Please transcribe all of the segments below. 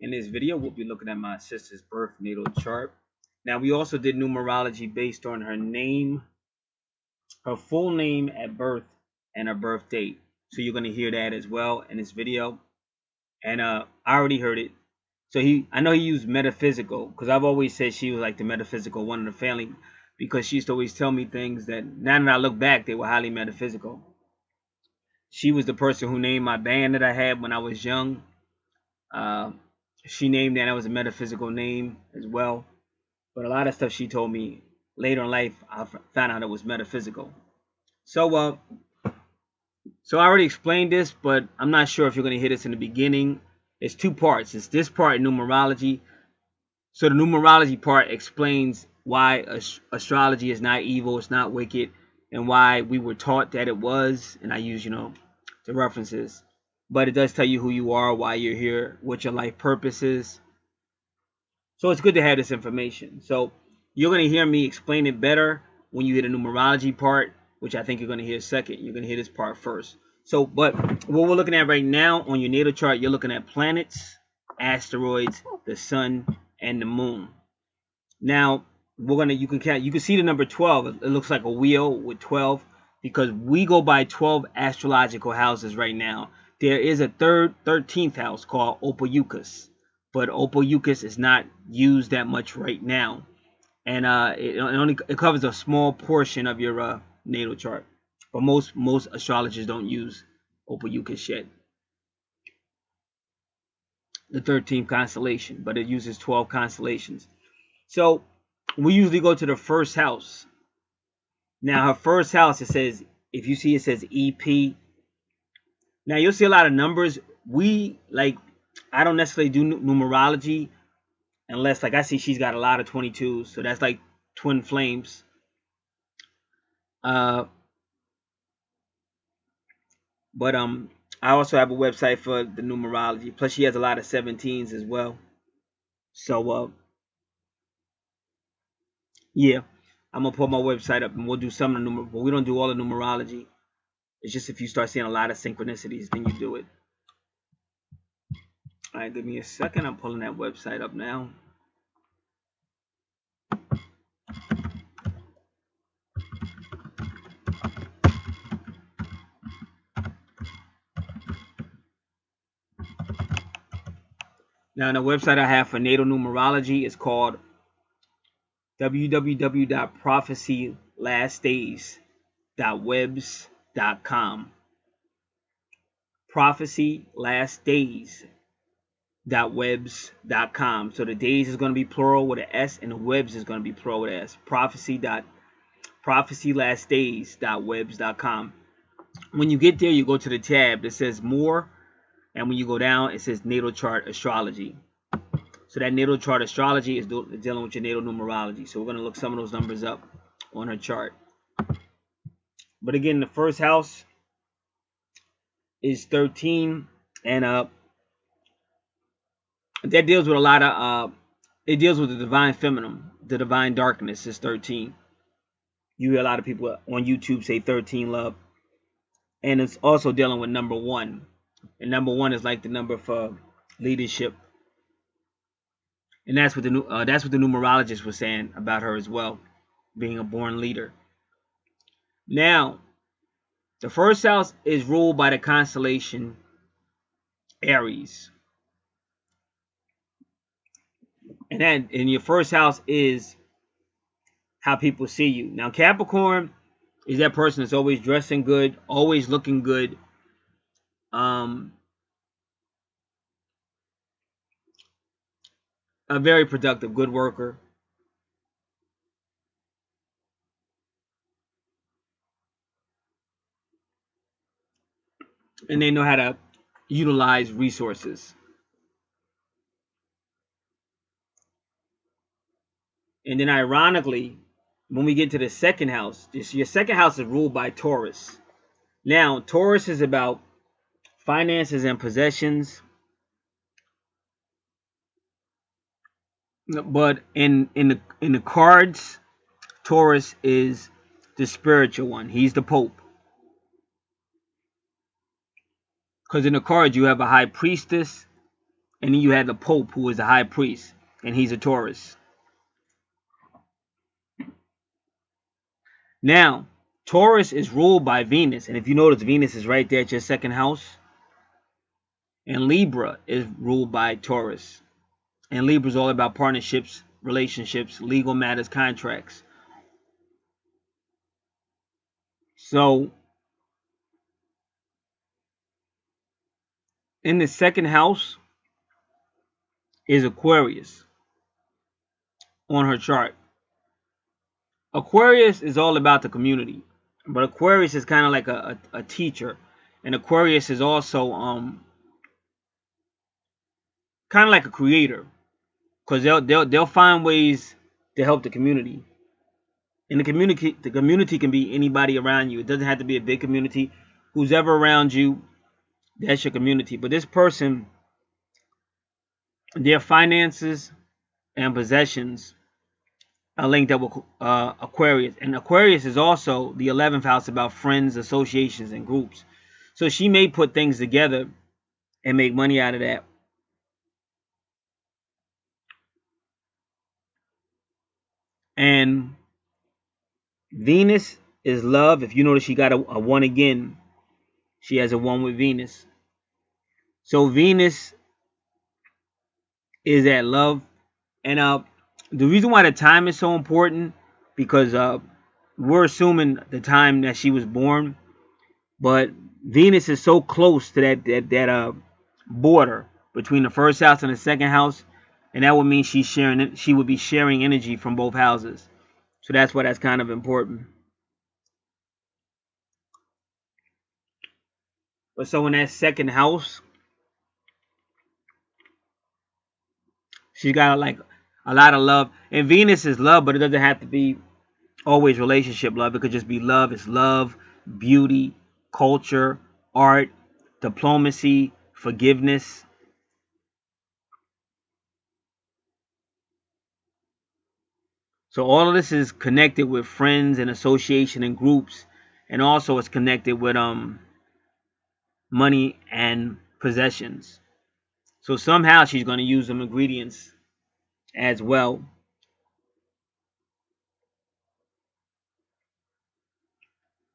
In this video, we'll be looking at my sister's birth natal chart. Now, we also did numerology based on her name, her full name at birth, and her birth date. So you're going to hear that as well in this video. And I already heard it. So I know he used metaphysical, because I've always said she was like the metaphysical one in the family, because she used to always tell me things that now that I look back, they were highly metaphysical. She was the person who named my band that I had when I was young. Uh, she named that. That was a metaphysical name as well. But a lot of stuff she told me later in life, I found out it was metaphysical. So I already explained this, but I'm not sure if you're going to hit this in the beginning. It's two parts. It's this part in numerology. So the numerology part explains why astrology is not evil, it's not wicked, and why we were taught that it was. And I use, the references. But it does tell you who you are, why you're here, what your life purpose is. So it's good to have this information. So you're going to hear me explain it better when you hear the numerology part, which I think you're going to hear second. You're going to hear this part first. So, but what we're looking at right now on your natal chart, you're looking at planets, asteroids, the sun, and the moon. Now, you can see the number 12. It looks like a wheel with 12 because we go by 12 astrological houses right now. There is a 13th house called Ophiuchus, but Ophiuchus is not used that much right now, and it covers a small portion of your natal chart. But most astrologers don't use Ophiuchus yet, the 13th constellation, but it uses 12 constellations. So we usually go to the first house. Now her first house, it says, if you see, it says EP. Now you'll see a lot of numbers. I don't necessarily do numerology unless, like, I see she's got a lot of 22s, so that's like twin flames. But I also have a website for the numerology. Plus she has a lot of 17s as well. So yeah, I'm gonna put my website up and we'll do some of the but we don't do all the numerology. It's just if you start seeing a lot of synchronicities, then you do it. All right, give me a second. I'm pulling that website up now. Now, the website I have for natal numerology is called www.prophecylastdays.webs.com. prophecylastdays.webs.com. So the days is going to be plural with an S, and the webs is going to be plural with an S. prophecylastdays.webs.com. When you get there, you go to the tab that says more, and when you go down, it says natal chart astrology. So that natal chart astrology is dealing with your natal numerology. So we're going to look some of those numbers up on her chart. But again, the first house is 13, and that deals with a lot of it deals with the divine feminine, the divine darkness is 13. You hear a lot of people on YouTube say 13 love, and it's also dealing with number 1, and number 1 is like the number for leadership, and that's what the numerologist was saying about her as well, being a born leader. Now, the first house is ruled by the constellation Aries. And that in your first house is how people see you. Now, Capricorn is that person that's always dressing good, always looking good. A very productive, good worker. And they know how to utilize resources. And then ironically, when we get to the second house, your second house is ruled by Taurus. Now, Taurus is about finances and possessions. But in the cards, Taurus is the spiritual one. He's the Pope. Because in the cards you have a high priestess And then you had the Pope, who is the high priest, and he's a Taurus. Now, Taurus is ruled by Venus, and if you notice, Venus is right there at your second house. And Libra is ruled by Taurus. And Libra is all about partnerships, relationships, legal matters, contracts. So, in the second house is Aquarius on her chart. Aquarius is all about the community, but Aquarius is kind of like a teacher, and Aquarius is also kind of like a creator, because they'll find ways to help the community. And the community can be anybody around you. It doesn't have to be a big community. Who's ever around you, that's your community. But this person, their finances and possessions are linked up with Aquarius. And Aquarius is also the 11th house, about friends, associations, and groups. So she may put things together and make money out of that. And Venus is love. If you notice, she got a 1 again. She has a 1 with Venus. So Venus is at love. And the reason why the time is so important, because we're assuming the time that she was born, but Venus is so close to that border between the first house and the second house, and that would mean she would be sharing energy from both houses. So that's why that's kind of important. But so in that second house, she's got like a lot of love. And Venus is love, but it doesn't have to be always relationship love. It could just be love. It's love, beauty, culture, art, diplomacy, forgiveness. So all of this is connected with friends and association and groups, and also it's connected with money and possessions. So somehow she's going to use them ingredients as well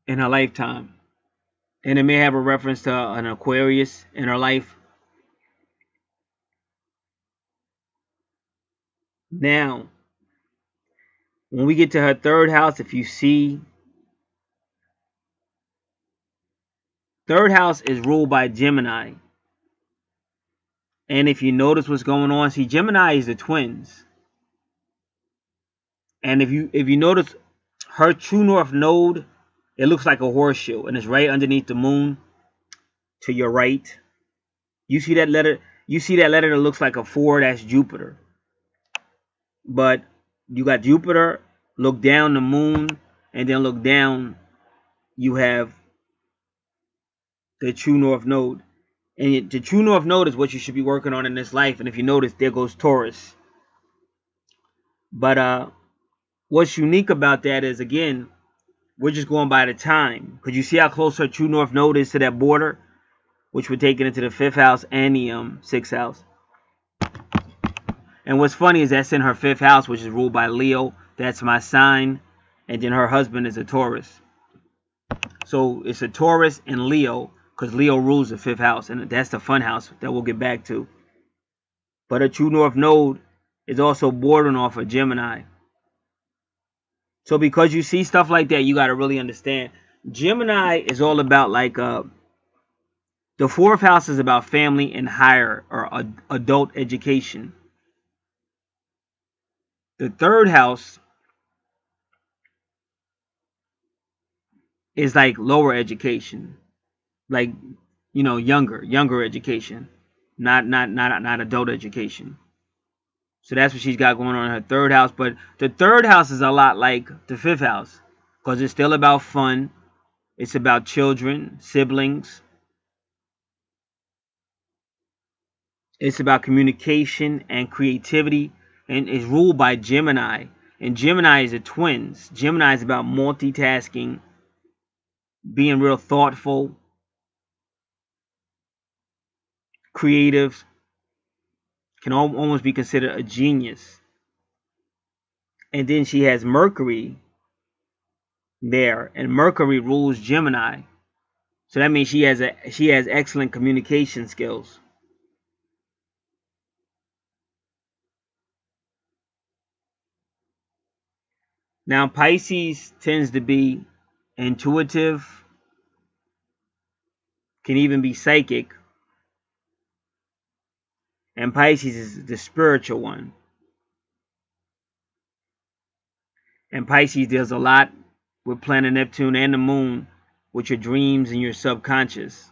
in her lifetime. And it may have a reference to an Aquarius in her life. Now, when we get to her third house, if you see, third house is ruled by Gemini. And if you notice what's going on, see, Gemini is the twins. And if you notice her true north node, it looks like a horseshoe, and it's right underneath the moon to your right. You see that letter? You see that letter that looks like a 4? That's Jupiter. But you got Jupiter, look down the moon, and then look down, you have the true north node. And the true north node is what you should be working on in this life. And if you notice, there goes Taurus. But what's unique about that is, again, we're just going by the time. Because you see how close her true north node is to that border, which would take it into the 5th house and the 6th house. And what's funny is that's in her 5th house, which is ruled by Leo. That's my sign. And then her husband is a Taurus. So it's a Taurus and Leo, because Leo rules the 5th house. And that's the fun house that we'll get back to. But a true north node is also bordering off of Gemini. So because you see stuff like that, you got to really understand. Gemini is all about like the 4th house is about family and higher or adult education. The 3rd house is like lower education, like, you know, younger education, not adult education. So that's what she's got going on in her 3rd house. But the 3rd house is a lot like the 5th house, because it's still about fun. It's about children, siblings. It's about communication and creativity, and it's ruled by Gemini. And Gemini is the twins. Gemini is about multitasking, being real thoughtful, creative. can almost be considered a genius. And then she has Mercury there, and Mercury rules Gemini. So that means she has excellent communication skills. Now Pisces tends to be intuitive, can even be psychic, and Pisces is the spiritual one. And Pisces deals a lot with planet Neptune and the moon, with your dreams and your subconscious.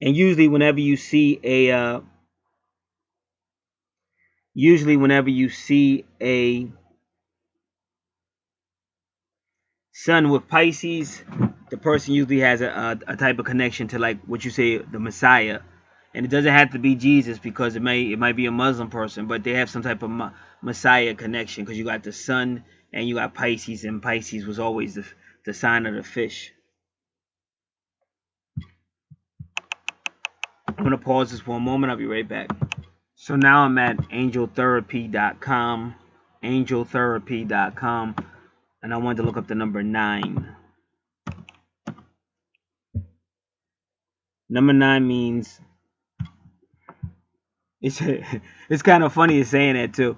And usually whenever you see a sun with Pisces, the person usually has a type of connection to, like what you say, the Messiah. And it doesn't have to be Jesus, because it might be a Muslim person, but they have some type of Messiah connection, because you got the sun and you got Pisces, and Pisces was always the sign of the fish. I'm going to pause this for a moment. I'll be right back. So now I'm at angeltherapy.com, angeltherapy.com, and I wanted to look up the number 9. Number 9 means, it's kind of funny saying that too.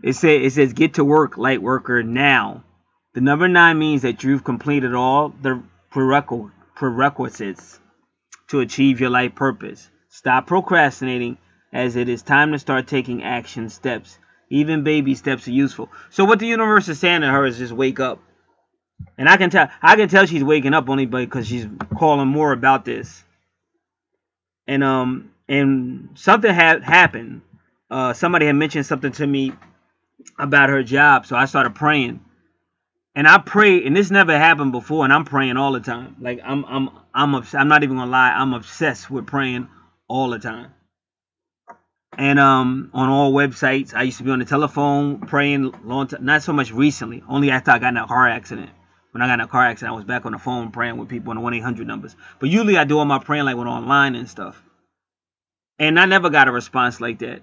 It says get to work, light worker, now. The number 9 means that you've completed all the prerequisites to achieve your life purpose. Stop procrastinating, as it is time to start taking action steps. Even baby steps are useful. So what the universe is saying to her is just wake up. And I can tell she's waking up only because she's calling more about this. And something had happened. Somebody had mentioned something to me about her job, so I started praying. And I pray, and this never happened before, and I'm praying all the time. Like I'm not even gonna lie, I'm obsessed with praying all the time. And on all websites, I used to be on the telephone praying long time. Not so much recently, only after I got in a car accident. When I got in a car accident, I was back on the phone praying with people on the 1-800 numbers. But usually I do all my praying like when online and stuff. And I never got a response like that.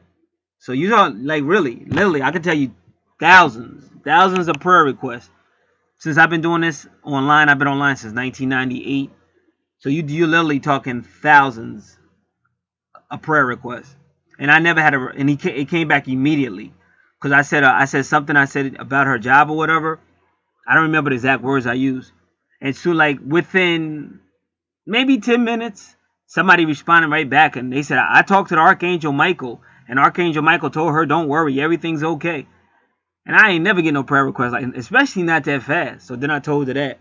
So you don't, like, really, literally, I can tell you thousands of prayer requests. Since I've been doing this online, I've been online since 1998. So you're literally talking thousands of prayer requests. And I never had it came back immediately. Because I said something I said about her job or whatever. I don't remember the exact words I used. And so, like, within maybe 10 minutes, somebody responded right back. And they said, I talked to the Archangel Michael. And Archangel Michael told her, don't worry, everything's okay. And I ain't never get no prayer requests, like, especially not that fast. So then I told her that.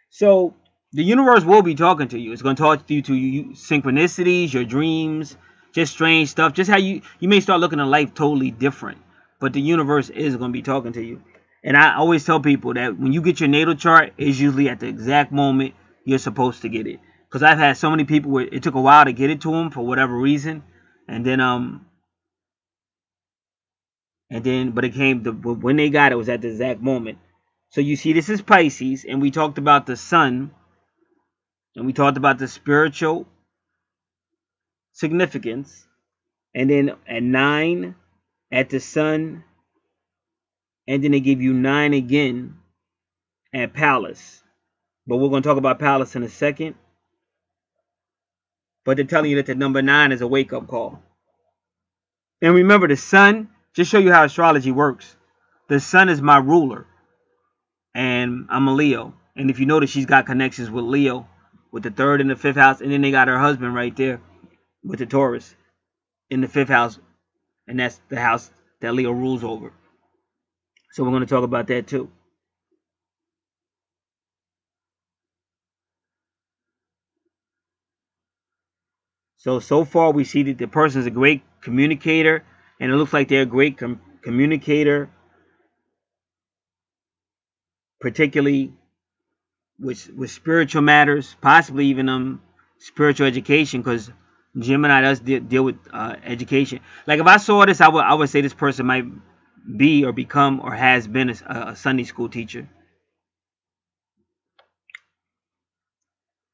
So the universe will be talking to you. It's going to talk to you synchronicities, your dreams, just strange stuff. Just how you may start looking at life totally different. But the universe is going to be talking to you. And I always tell people that when you get your natal chart, it's usually at the exact moment you're supposed to get it. Because I've had so many people where it took a while to get it to them for whatever reason. And then but it came when they got it was at the exact moment. So you see, this is Pisces, and we talked about the sun, and we talked about the spiritual significance, and then at 9 at the sun, and then they give you 9 again at Palace. But we're going to talk about Palace in a second. But they're telling you that the number 9 is a wake-up call. And remember, the sun, just show you how astrology works. The sun is my ruler, and I'm a Leo. And if you notice, she's got connections with Leo, with the 3rd and the 5th house, and then they got her husband right there with the Taurus in the 5th house, and that's the house that Leo rules over. So we're going to talk about that too. So far we see that the person is a great communicator, and it looks like they're a great communicator, particularly with spiritual matters, possibly even spiritual education, because Gemini does deal with education. Like if I saw this, I would say this person might be or become or has been a Sunday school teacher.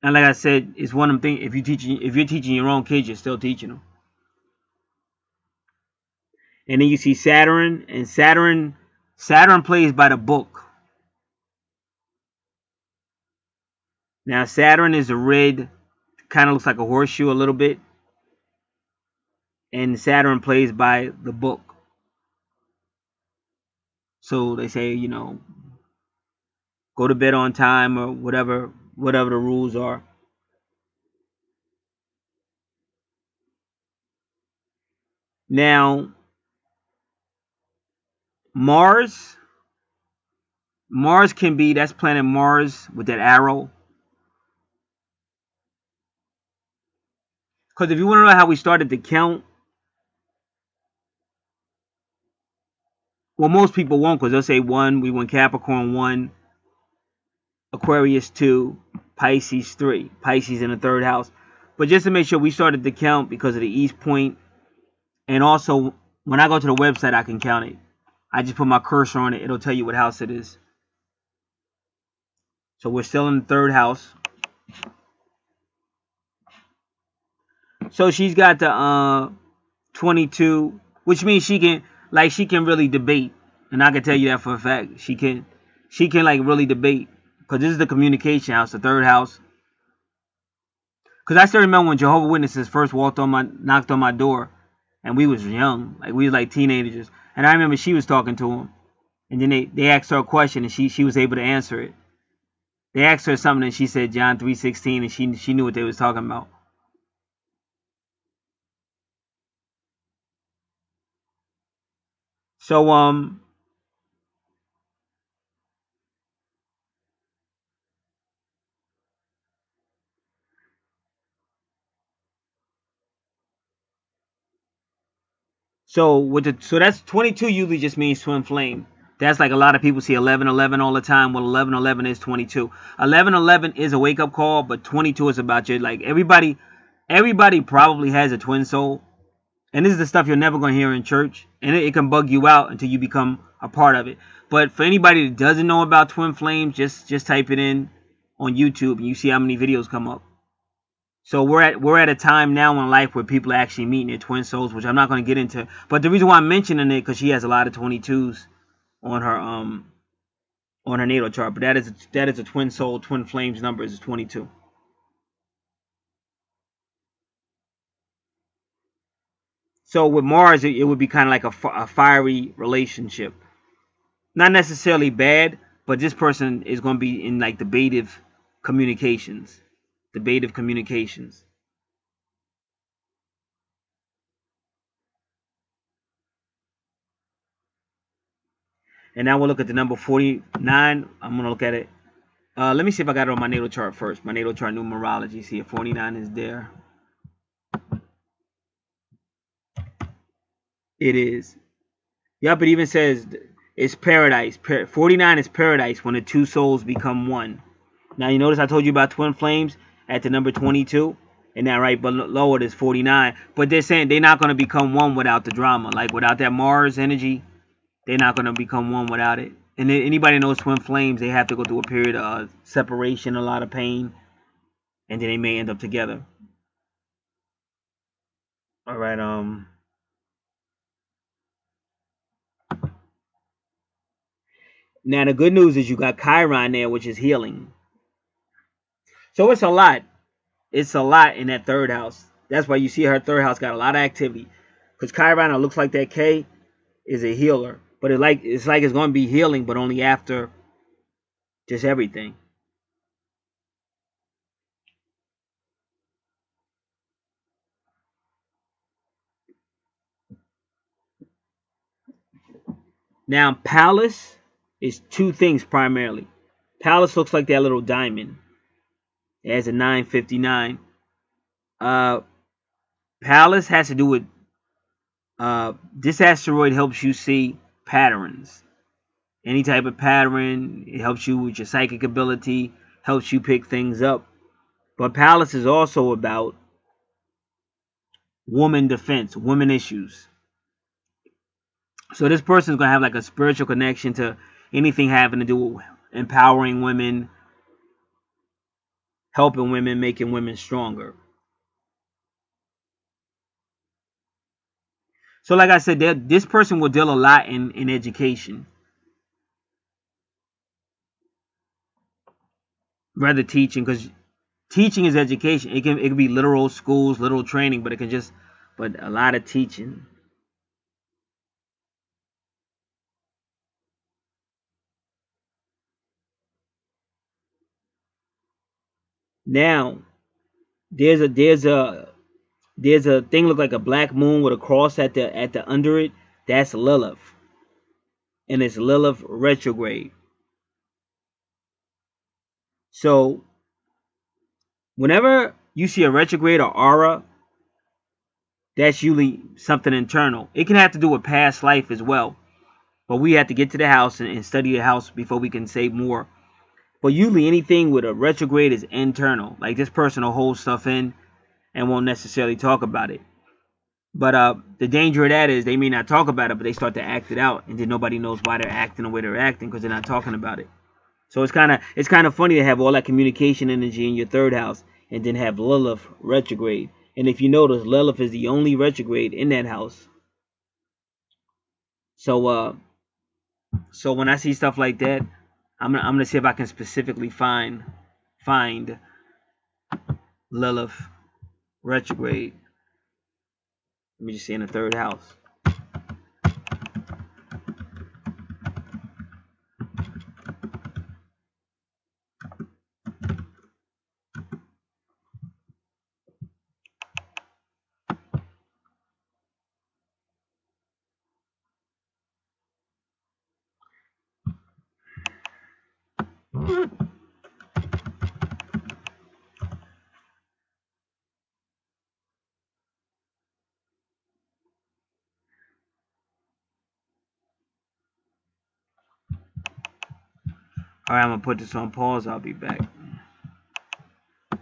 And like I said, it's one of them things. If you're teaching your own kids, you're still teaching them. And then you see Saturn, and Saturn plays by the book. Now Saturn is a red, kind of looks like a horseshoe a little bit, and Saturn plays by the book. So they say, go to bed on time or whatever the rules are. Now Mars, Mars can be, that's planet Mars with that arrow. Because if you want to know how we started to count, well, most people won't, because they'll say one, we went Capricorn 1, Aquarius 2, Pisces 3, Pisces in the third house. But just to make sure, we started to count because of the East Point. And also, when I go to the website, I can count it. I just put my cursor on it. It'll tell you what house it is. So we're still in the third house. So she's got the 22, which means she can really debate. And I can tell you that for a fact. She can like really debate. Because this is the communication house, the third house. Because I still remember when Jehovah's Witnesses first knocked on my door, and we was young, like we was like teenagers. And I remember she was talking to him, and then they asked her a question, and she was able to answer it. They asked her something, and she said John 3:16, and she knew what they was talking about. So so that's 22 usually just means twin flame. That's like a lot of people see 11:11 all the time. Well, 11:11 is 22. 11:11 is a wake up call, but 22 is about your, like, everybody probably has a twin soul. And this is the stuff you're never going to hear in church. And it can bug you out until you become a part of it. But for anybody that doesn't know about twin flames, just type it in on YouTube and you see how many videos come up. So we're at a time now in life where people are actually meeting their twin souls, which I'm not going to get into. But the reason why I'm mentioning it, because she has a lot of 22s on her natal chart. But that is a twin soul, twin flames number is 22. So with Mars, it would be kind of like a fiery relationship. Not necessarily bad, but this person is going to be in like debative communications. Debative communications. And now we'll look at the number 49. I'm going to look at it. Let me see if I got it on my natal chart first. My natal chart numerology. See if 49 is there. It is. Yep, it even says it's paradise. 49 is paradise when the two souls become one. Now you notice I told you about twin flames at the number 22. And that right below it is 49. But they're saying they're not going to become one without the drama. Like without that Mars energy, they're not going to become one without it. And anybody knows twin flames, they have to go through a period of separation, a lot of pain, and then they may end up together. All right. Now the good news is you got Chiron there, which is healing. So it's a lot. It's a lot in that third house. That's why you see her third house got a lot of activity. Because Chiron, it looks like that K is a healer, but it's like it's going to be healing, but only after just everything. Now, Palace is two things primarily. Palace looks like that little diamond. It has a 959. Uh, Palace has to do with this asteroid helps you see patterns. Any type of pattern, it helps you with your psychic ability, helps you pick things up. But Palace is also about woman defense, women issues. So this person is gonna have like a spiritual connection to anything having to do with empowering women, helping women, making women stronger. So like I said, this person will deal a lot in education. Rather teaching, because teaching is education. It can be literal schools, literal training, but it can just but a lot of teaching. Now there's a thing look like a black moon with a cross at the under it. That's Lilith, and it's Lilith retrograde. So whenever you see a retrograde or aura, that's usually something internal. It can have to do with past life as well. But we have to get to the house and study the house before we can say more. But usually anything with a retrograde is internal. Like this person will hold stuff in and won't necessarily talk about it. But the danger of that is they may not talk about it, but they start to act it out, and then nobody knows why they're acting the way they're acting because they're not talking about it. So it's kind of funny to have all that communication energy in your third house, and then have Lilith retrograde. And if you notice, Lilith is the only retrograde in that house. So when I see stuff like that, I'm gonna see if I can specifically find Lilith retrograde. Let me just say in the third house. Alright, I'm gonna put this on pause. I'll be back.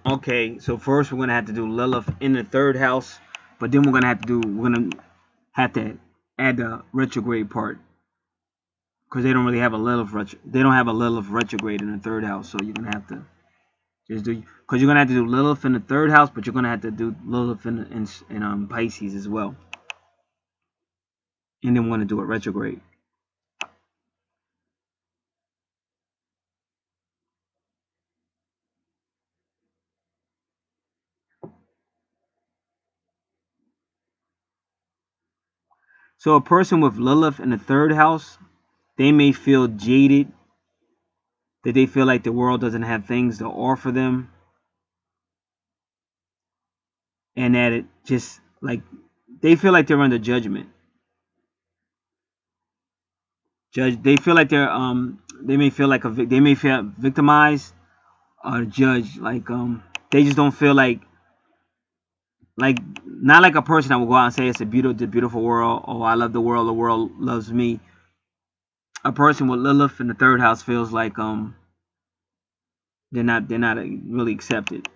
Okay, so first we're gonna have to do Lilith in the third house, but then we're gonna have to add the retrograde part, because they don't really have a Lilith retrograde in the third house. So you're gonna have to just do, because you're gonna have to do Lilith in the third house, but you're gonna have to do Lilith in Pisces as well, and then we're gonna do it retrograde. So a person with Lilith in the third house, they may feel jaded, that they feel like the world doesn't have things to offer them, and that it just like they feel like they're under judgment. They feel like they may feel like they may feel victimized or judged. Like they just don't feel like not like a person that will go out and say it's a beautiful world. Oh, I love the world loves me. A person with Lilith in the third house feels like they're not really accepted.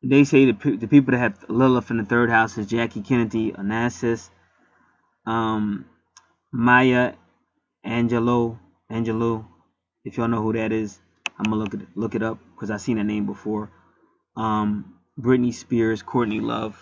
They say the people that have Lilith in the third house is Jackie Kennedy, Onassis, um, Maya Angelou. If y'all know who that is, I'm gonna look it up because I've seen that name before. Britney Spears, Courtney Love.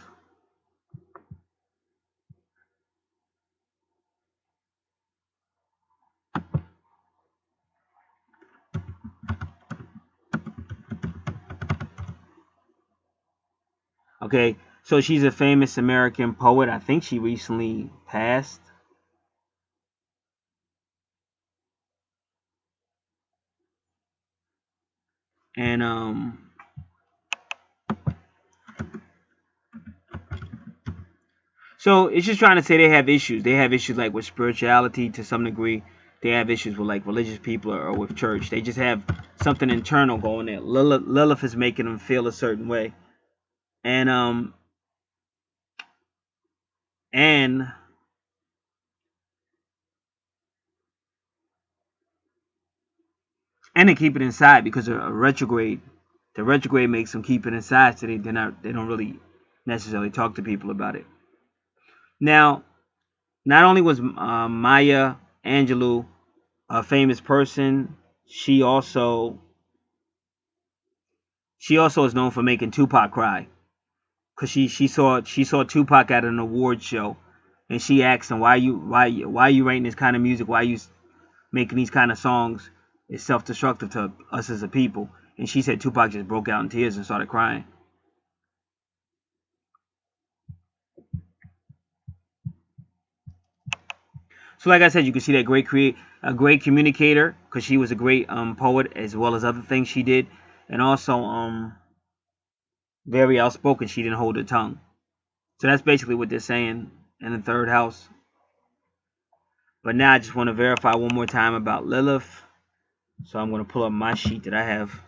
Okay, so she's a famous American poet. I think she recently passed. And so it's just trying to say they have issues. They have issues like with spirituality to some degree. They have issues with like religious people or with church. They just have something internal going there. Lilith is making them feel a certain way. And and and they keep it inside because of a retrograde. The retrograde makes them keep it inside, so they don't really necessarily talk to people about it. Now, not only was Maya Angelou a famous person, she also is known for making Tupac cry, because she saw Tupac at an award show, and she asked him, why you writing this kind of music, why you making these kind of songs, is self-destructive to us as a people. And she said Tupac just broke out in tears and started crying. So like I said, you can see that a great communicator, because she was a great poet, as well as other things she did, and also very outspoken. She didn't hold her tongue. So that's basically what they're saying in the third house. But now I just want to verify one more time about Lilith. So I'm going to pull up my sheet that I have.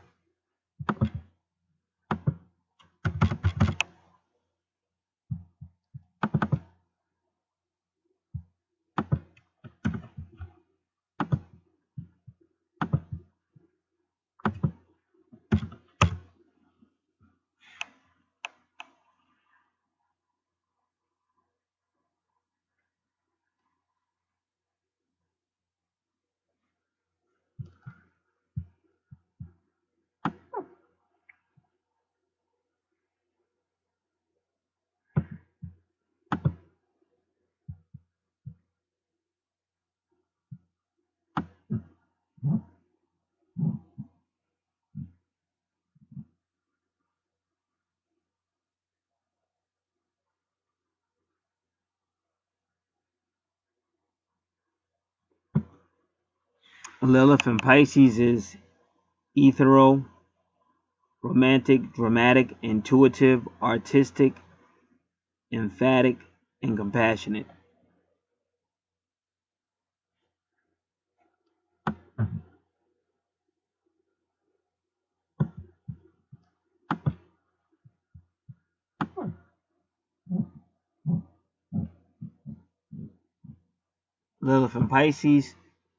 Lilith in Pisces is ethereal, romantic, dramatic, intuitive, artistic, emphatic, and compassionate. Lilith in Pisces,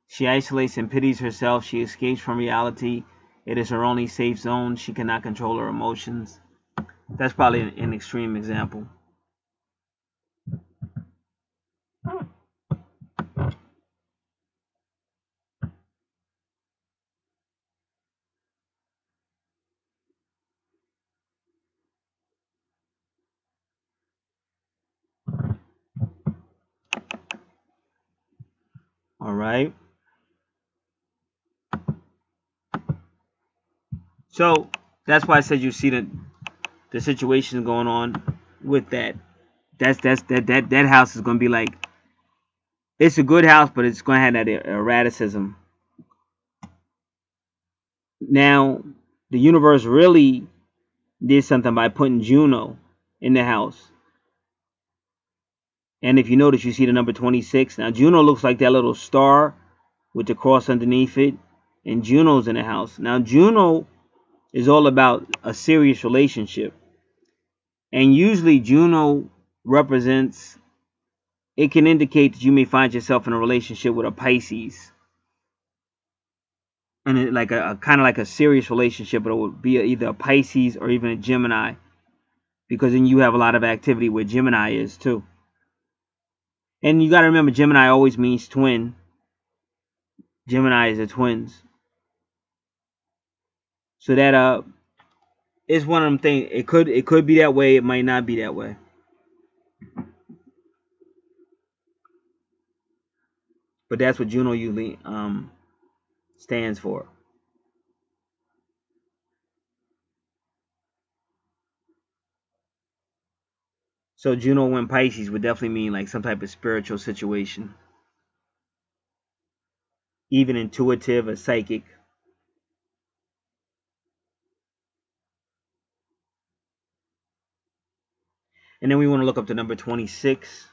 she isolates and pities herself. She escapes from reality. It is her only safe zone. She cannot control her emotions. That's probably an extreme example. All right. So that's why I said you see the situation going on with that. That house is going to be like, it's a good house, but it's going to have that erraticism. Now, the universe really did something by putting Juno in the house. And if you notice, you see the number 26. Now, Juno looks like that little star with the cross underneath it. And Juno's in the house. Now, Juno is all about a serious relationship. And usually, Juno represents, it can indicate that you may find yourself in a relationship with a Pisces. And it, like a kind of like a serious relationship, but it would be either a Pisces or even a Gemini. Because then you have a lot of activity where Gemini is too. And you got to remember, Gemini always means twin. Gemini is the twins. So that is one of them things. It could be that way. It might not be that way. But that's what Juno usually stands for. So Juno in Pisces would definitely mean like some type of spiritual situation, even intuitive or psychic. And then we want to look up the number 26.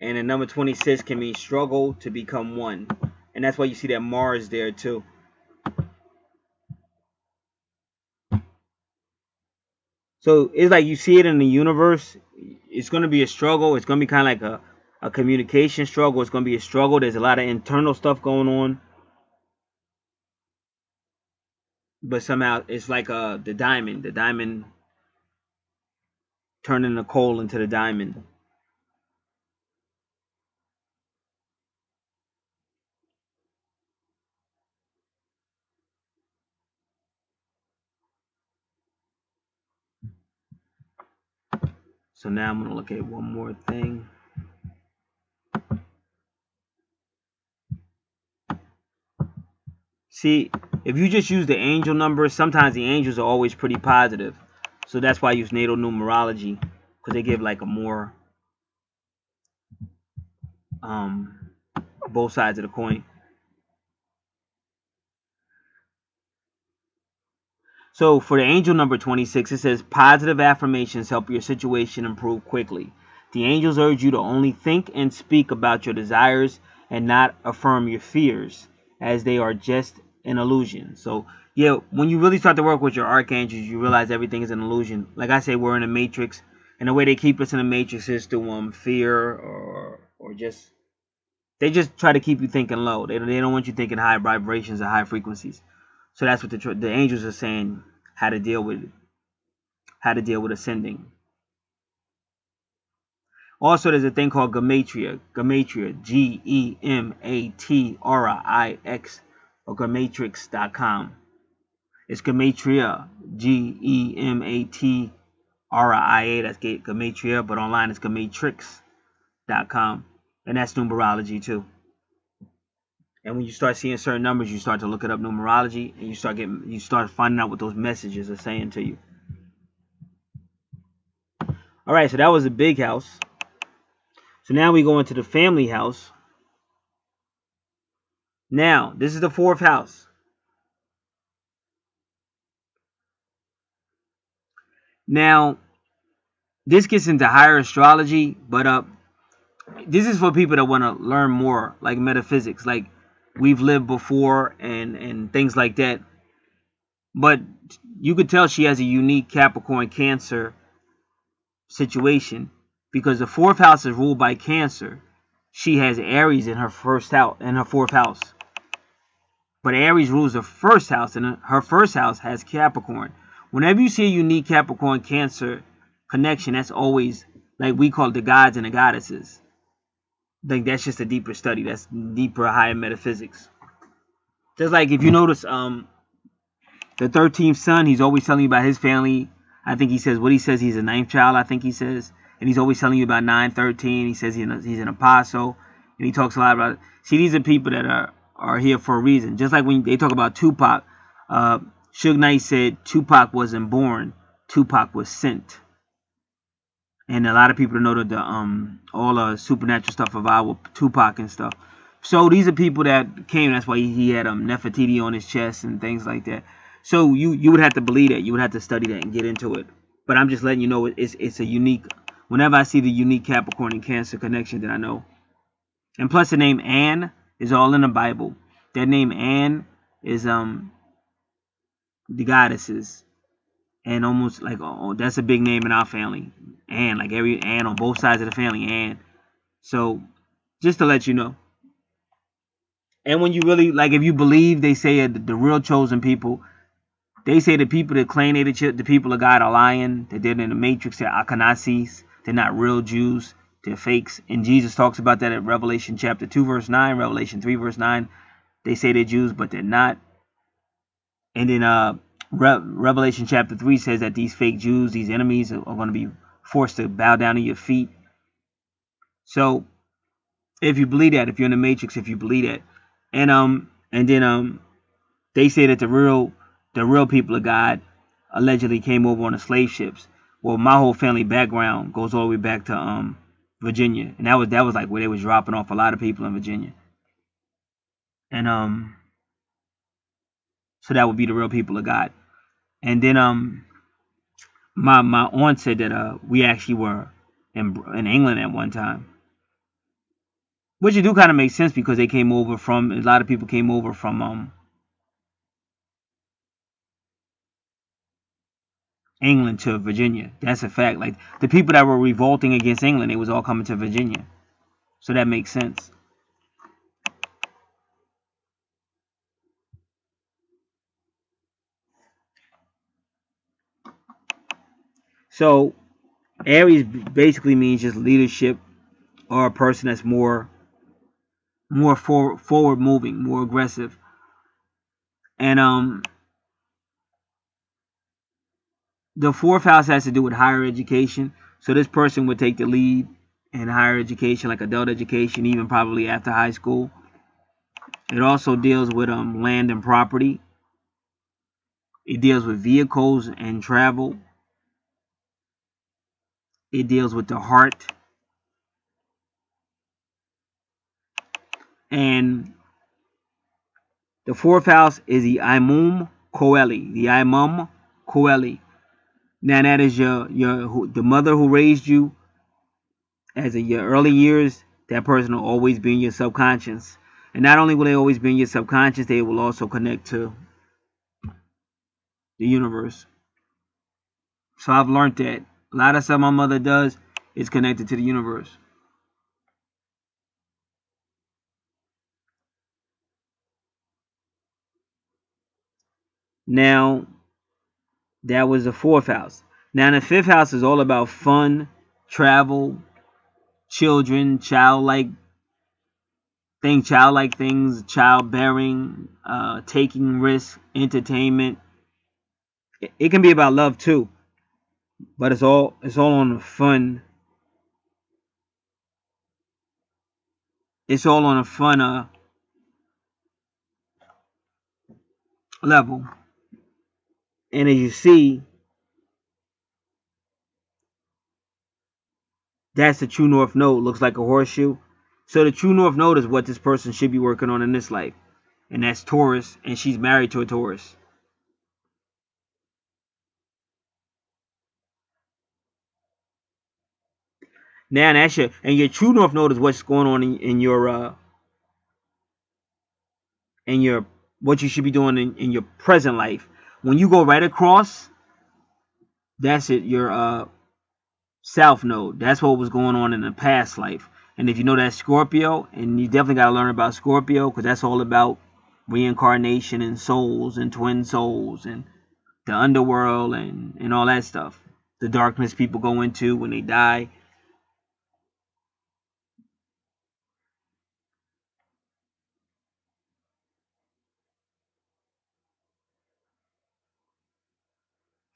And the number 26 can mean struggle to become one. And that's why you see that Mars there too. So it's like you see it in the universe. It's going to be a struggle. It's going to be kind of like a communication struggle. It's going to be a struggle. There's a lot of internal stuff going on. But somehow it's like the diamond turning the coal into the diamond. So now I'm going to look at one more thing. See, if you just use the angel numbers, sometimes the angels are always pretty positive. So that's why I use natal numerology, because they give like a more both sides of the coin. So for the angel number 26, it says positive affirmations help your situation improve quickly. The angels urge you to only think and speak about your desires and not affirm your fears, as they are just an illusion. So yeah, when you really start to work with your archangels, you realize everything is an illusion. Like I say, we're in a matrix, and the way they keep us in a matrix is through fear or just they just try to keep you thinking low. They don't want you thinking high vibrations or high frequencies. So that's what the angels are saying, how to deal with ascending. Also, there's a thing called gematria, Gematrix, or gematrix.com. It's gematria, Gematria. That's gematria, but online it's gematrix.com, and that's numerology too. And when you start seeing certain numbers, you start to look it up numerology, and you start finding out what those messages are saying to you. All right, so that was a big house. So now we go into the family house. Now, this is the 4th house. Now, this gets into higher astrology, but this is for people that want to learn more, like metaphysics, like we've lived before and things like that. But you could tell she has a unique Capricorn Cancer situation because the 4th house is ruled by Cancer. She has Aries in her 4th house. But Aries rules the 1st house, and her 1st house has Capricorn. Whenever you see a unique Capricorn Cancer connection, that's always like we call it the gods and the goddesses. Like that's just a deeper study. That's deeper, higher metaphysics. Just like if you notice, the 13th son, he's always telling you about his family. I think he says he's a 9th child. I think he says, and he's always telling you about 913. He says he's an apostle, and he talks a lot about it. See, these are people that are here for a reason. Just like when they talk about Tupac, Suge Knight said Tupac wasn't born, Tupac was sent. And a lot of people know that all the supernatural stuff about Tupac and stuff. So these are people that came. That's why he had Nefertiti on his chest and things like that. So you would have to believe that. You would have to study that and get into it. But I'm just letting you know it's a unique. Whenever I see the unique Capricorn and Cancer connection, that I know. And plus the name Anne is all in the Bible. That name Anne is the goddesses. And almost like that's a big name in our family. Anne, like every Anne on both sides of the family, Anne. So just to let you know. And when you really like, if you believe, they say the real chosen people. They say the people that claim they the people of God are lying. That they're in the matrix. They're Akhenasis. They're not real Jews. They're fakes. And Jesus talks about that at Revelation chapter 2 verse 9, Revelation 3 verse 9. They say they're Jews, but they're not. And then Revelation chapter 3 says that these fake Jews, these enemies, are going to be forced to bow down to your feet. So if you believe that, if you're in the matrix, if you believe that, and then they say that the real people of God allegedly came over on the slave ships. Well, my whole family background goes all the way back to Virginia, and that was like where they was dropping off a lot of people in Virginia, and so that would be the real people of God. And then my aunt said that we actually were in England at one time, which it do kind of make sense because they came over from a lot of people came over from England to Virginia. That's a fact. Like the people that were revolting against England, it was all coming to Virginia. So that makes sense. So Aries basically means just leadership, or a person that's more forward moving, more aggressive. And the fourth house has to do with higher education. So this person would take the lead in higher education, like adult education, even probably after high school. It also deals with land and property. It deals with vehicles and travel. It deals with the heart. And the fourth house is the Imum Coeli. The Imum Coeli. Now that is the mother who raised you as in your early years. That person will always be in your subconscious. And not only will they always be in your subconscious, they will also connect to the universe. So I've learned that a lot of stuff my mother does is connected to the universe. Now, that was the fourth house. Now, the fifth house is all about fun, travel, children, childlike things, childbearing, taking risks, entertainment. It can be about love too, but it's all on the fun. It's all on a fun level. And as you see, that's the true north node. Looks like a horseshoe. So the true north node is what this person should be working on in this life. And that's Taurus, and she's married to a Taurus. Now that's your true north node is what's going on in your what you should be doing in your present life. When you go right across, that's it, your south node. That's what was going on in the past life. And if you know that Scorpio, and you definitely got to learn about Scorpio, because that's all about reincarnation and souls and twin souls and the underworld and all that stuff. The darkness people go into when they die.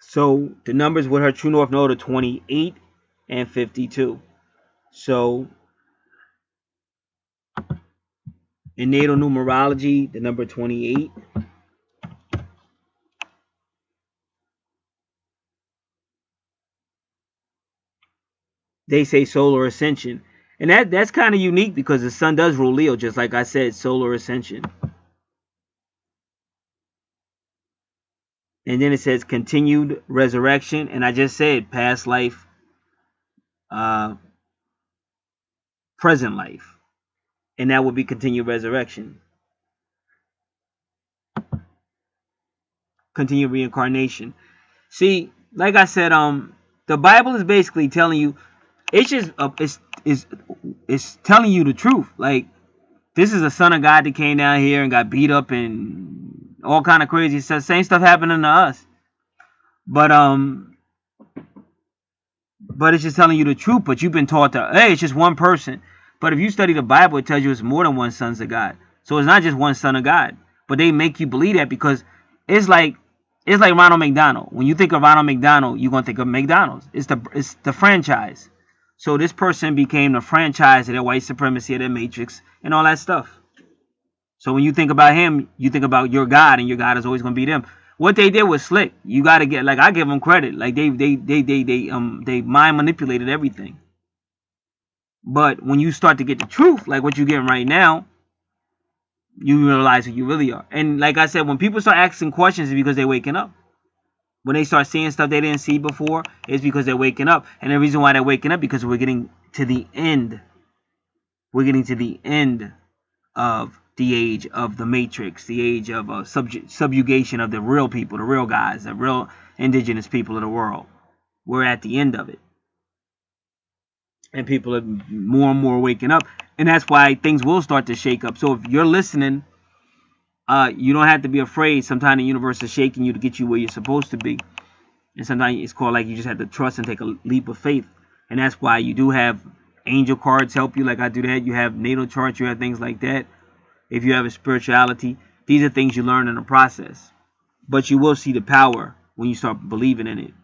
So the numbers with her true north node are 28 and 52. So in natal numerology, the number 28, they say solar ascension. And that's kind of unique because the sun does rule Leo, just like I said, solar ascension. And then it says continued resurrection. And I just said past life, uh, present life. And that would be continued resurrection. Continued reincarnation. See, like I said, the Bible is basically telling you, it's just it's telling you the truth. Like, this is a son of God that came down here and got beat up and all kind of crazy stuff. Same stuff happening to us. But it's just telling you the truth. But you've been taught that, hey, it's just one person. But if you study the Bible, it tells you it's more than one sons of God. So it's not just one son of God. But they make you believe that because it's like Ronald McDonald. When you think of Ronald McDonald, you're gonna think of McDonald's. It's the franchise. So this person became the franchise of their white supremacy, of their matrix, and all that stuff. So when you think about him, you think about your God, and your God is always gonna be them. What they did was slick. You gotta get, like, I give them credit. Like they mind manipulated everything. But when you start to get the truth, like what you're getting right now, you realize who you really are. And like I said, when people start asking questions, it's because they're waking up. When they start seeing stuff they didn't see before, it's because they're waking up. And the reason why they're waking up, because we're getting to the end. We're getting to the end of the age of the Matrix, the age of subjugation of the real people, the real guys, the real indigenous people of the world. We're at the end of it. And people are more and more waking up. And that's why things will start to shake up. So if you're listening, you don't have to be afraid. Sometimes the universe is shaking you to get you where you're supposed to be. And sometimes it's called like you just have to trust and take a leap of faith. And that's why you do have angel cards help you, like I do that. You have natal charts, you have things like that. If you have a spirituality, these are things you learn in the process. But you will see the power when you start believing in it.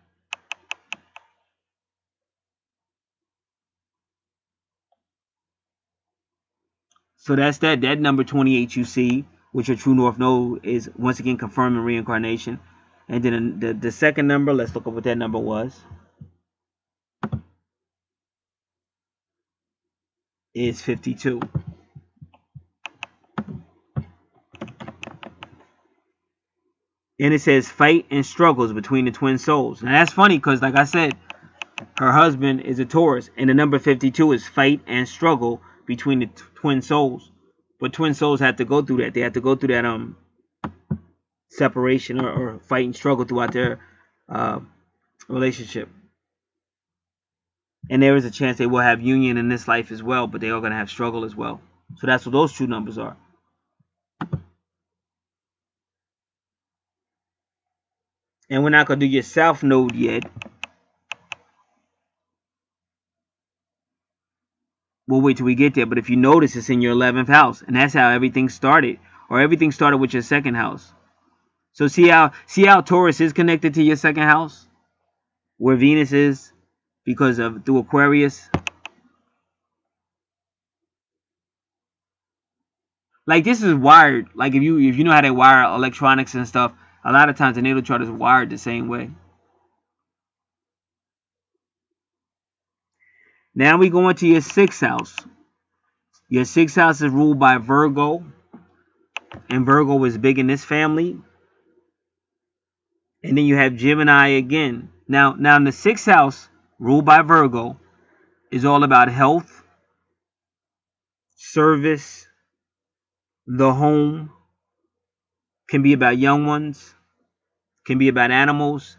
So that's that. That number 28 you see, which your true north node is once again confirming reincarnation. And then the second number, let's look up what that number was, is 52. And it says fight and struggles between the twin souls. Now that's funny because, like I said, her husband is a Taurus, and the number 52 is fight and struggle between the twin souls. But twin souls have to go through that. They have to go through that separation or fight and struggle throughout their relationship. And there is a chance they will have union in this life as well, but they are going to have struggle as well. So that's what those two numbers are. And we're not going to do your south node yet. We'll wait till we get there. But if you notice, it's in your 11th house. And that's how everything started. Or everything started with your second house. So see how Taurus is connected to your second house? Where Venus is because of through Aquarius. Like this is wired. Like if you know how they wire electronics and stuff, a lot of times the natal chart is wired the same way. Now we go into your 6th house. Your 6th house is ruled by Virgo. And Virgo is big in this family. And then you have Gemini again. Now in the 6th house, ruled by Virgo, is all about health, service, the home. Can be about young ones. Can be about animals.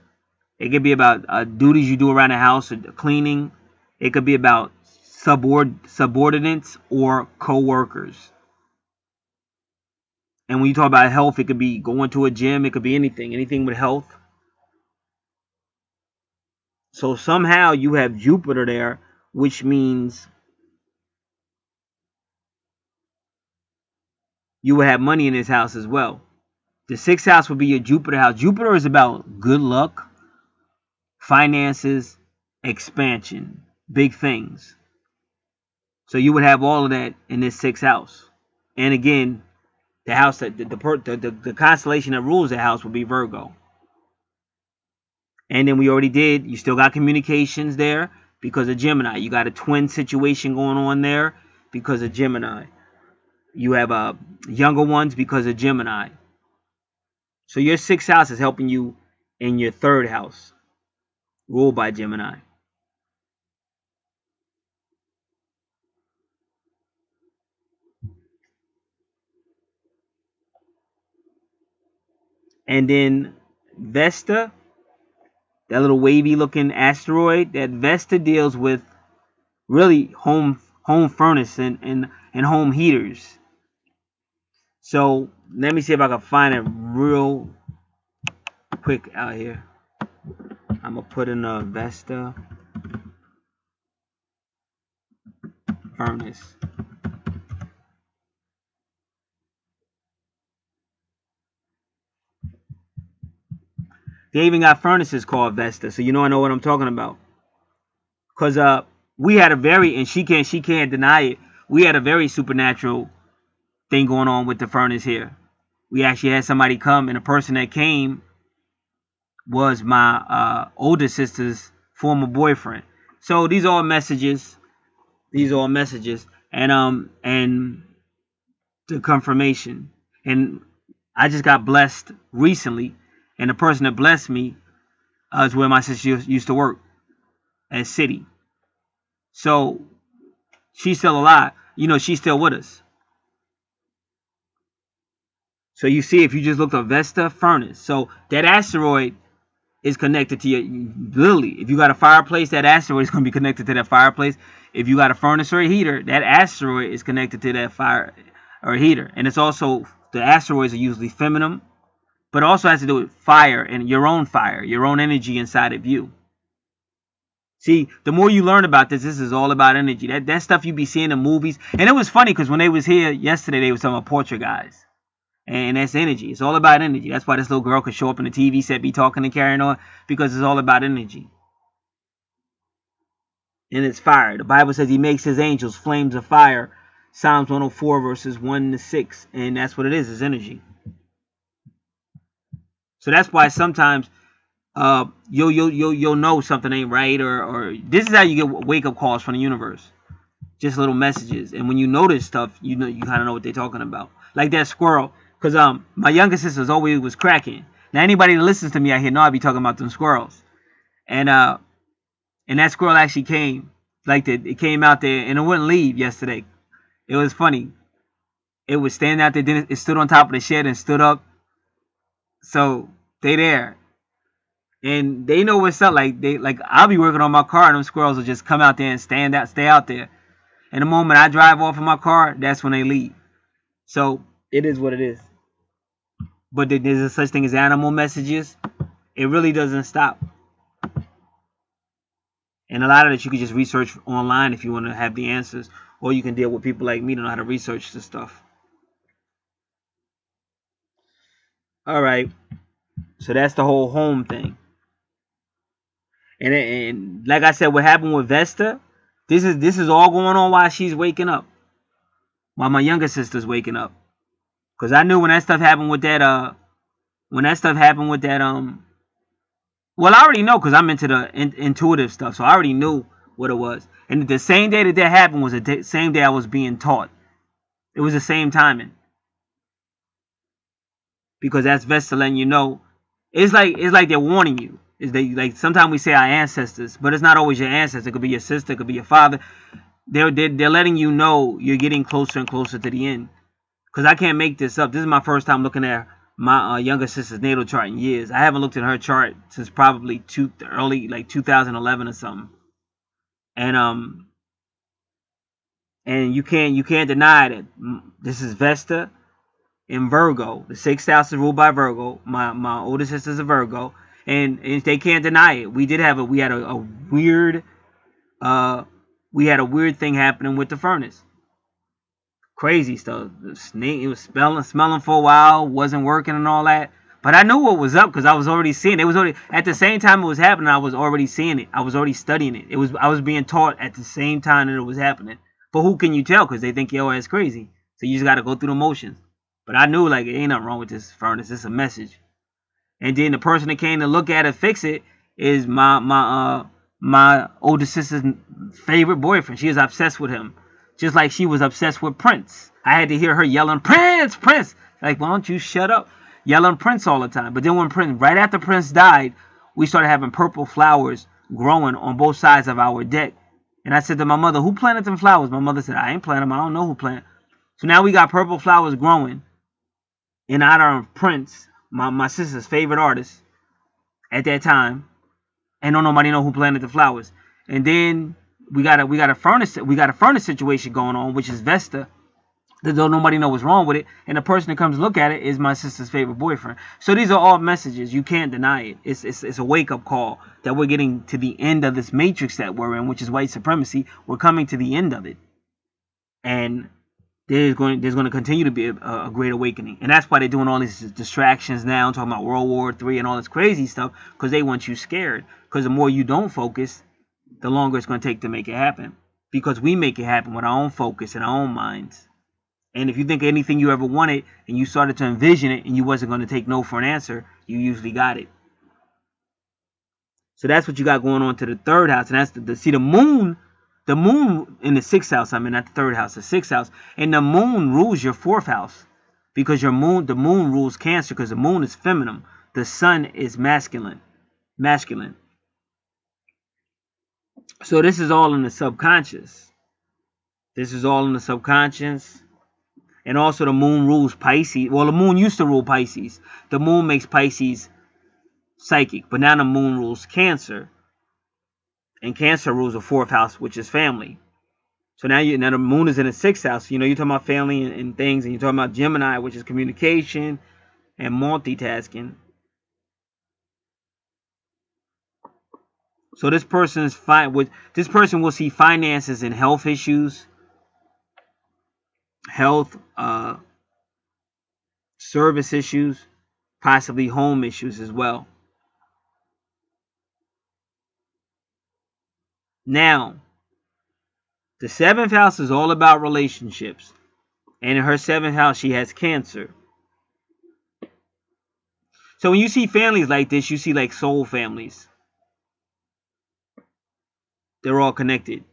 It could be about duties you do around the house, or cleaning. It could be about subordinates or co-workers. And when you talk about health, it could be going to a gym. It could be anything with health. So somehow you have Jupiter there, which means you will have money in this house as well. The 6th house would be your Jupiter house. Jupiter is about good luck, finances, expansion, big things. So you would have all of that in this 6th house. And again, the house that the constellation that rules the house would be Virgo. And then we already did, you still got communications there because of Gemini. You got a twin situation going on there because of Gemini. You have younger ones because of Gemini. So your 6th house is helping you in your 3rd house, ruled by Gemini. And then Vesta, that little wavy looking asteroid, that Vesta deals with really home furnace and home heaters. So let me see if I can find it real quick out here. I'm going to put in a Vesta furnace. They even got furnaces called Vesta, so I know what I'm talking about. Because we had a very, and she can't deny it, we had a very supernatural thing going on with the furnace here. We actually had somebody come, and the person that came was my older sister's former boyfriend. So these are all messages. And the confirmation. And I just got blessed recently, and the person that blessed me is where my sister used to work at City. So she's still alive. She's still with us. So you see, if you just looked up Vesta furnace, so that asteroid is connected to your, literally, if you got a fireplace, that asteroid is going to be connected to that fireplace. If you got a furnace or a heater, that asteroid is connected to that fire or heater. And it's also, the asteroids are usually feminine, but it also has to do with fire and your own energy inside of you. See, the more you learn about this is all about energy. That stuff you be seeing in movies. And it was funny because when they was here yesterday, they was talking about Portuguese. And that's energy. It's all about energy. That's why this little girl could show up in the TV set, be talking and carrying on, because it's all about energy. And it's fire. The Bible says he makes his angels flames of fire. Psalms 104 verses 1 to 6. And that's what it is energy. So that's why sometimes you'll know something ain't right, or this is how you get wake up calls from the universe. Just little messages. And when you notice stuff, you kind of know what they're talking about. Like that squirrel. Because my younger sister's always was cracking. Now anybody that listens to me out here know I be talking about them squirrels. And that squirrel actually came. Like it came out there and it wouldn't leave yesterday. It was funny. It was standing out there, then it stood on top of the shed and stood up. So they there. And they know what's up. Like I'll be working on my car and them squirrels will just come out there and stay out there. And the moment I drive off in my car, that's when they leave. So it is what it is. But there's a such thing as animal messages. It really doesn't stop. And a lot of that you can just research online if you want to have the answers. Or you can deal with people like me to know how to research this stuff. Alright. So that's the whole home thing. And like I said, what happened with Vesta, this is all going on while she's waking up. While my younger sister's waking up. Because I knew when that stuff happened with that, well, I already know because I'm into the intuitive stuff. So I already knew what it was. And the same day that happened was the same day I was being taught. It was the same timing. Because that's Vesta letting you know. It's like they're warning you. Like sometimes we say our ancestors, but it's not always your ancestor. It could be your sister, it could be your father. They're letting you know you're getting closer and closer to the end. Because I can't make this up. This is my first time looking at my younger sister's natal chart in years. I haven't looked at her chart since probably early 2011 or something. And you can't deny that this is Vesta in Virgo. The 6th house is ruled by Virgo. My older sister's a Virgo, and they can't deny it. We had a weird thing happening with the furnace. Crazy stuff. The snake, it was smelling for a while, wasn't working and all that. But I knew what was up because I was already seeing it. It was already at the same time it was happening. I was already seeing it. I was already studying it. I was being taught at the same time that it was happening. But who can you tell? Because they think yo, it's crazy. So you just got to go through the motions. But I knew like it ain't nothing wrong with this furnace. It's a message. And then the person that came to look at it, fix it, is my older sister's favorite boyfriend. She is obsessed with him. Just like she was obsessed with Prince. I had to hear her yelling, Prince, Prince. Like, why don't you shut up? Yelling Prince all the time. But then right after Prince died, we started having purple flowers growing on both sides of our deck. And I said to my mother, who planted them flowers? My mother said, I ain't planted them. I don't know who planted. So now we got purple flowers growing in honor of Prince, my sister's favorite artist at that time. And don't nobody know who planted the flowers. And then we got a furnace situation going on, which is Vesta. That don't nobody know what's wrong with it, and the person that comes to look at it is my sister's favorite boyfriend. So these are all messages. You can't deny it. It's a wake up call that we're getting to the end of this matrix that we're in, which is white supremacy. We're coming to the end of it, and there's going to continue to be a great awakening, and that's why they're doing all these distractions now, talking about World War III and all this crazy stuff, because they want you scared. Because the more you don't focus, the longer it's going to take to make it happen. Because we make it happen with our own focus and our own minds. And if you think of anything you ever wanted and you started to envision it and you wasn't going to take no for an answer, you usually got it. So that's what you got going on to the 3rd house. And that's the moon in the 6th house, I mean not the 3rd house, the 6th house. And the moon rules your 4th house. Because the moon rules Cancer, because the moon is feminine. The sun is masculine. So this is all in the subconscious. And also the moon rules Pisces. Well, the moon used to rule Pisces. The moon makes Pisces psychic, but now the moon rules Cancer. And Cancer rules the 4th house, which is family. So now the moon is in the 6th house. You know, you're talking about family and things, and you're talking about Gemini, which is communication and multitasking. So this person's this person will see finances and health issues, health, service issues, possibly home issues as well. Now, the 7th house is all about relationships. And in her 7th house, she has Cancer. So when you see families like this, you see like soul families. They're all connected.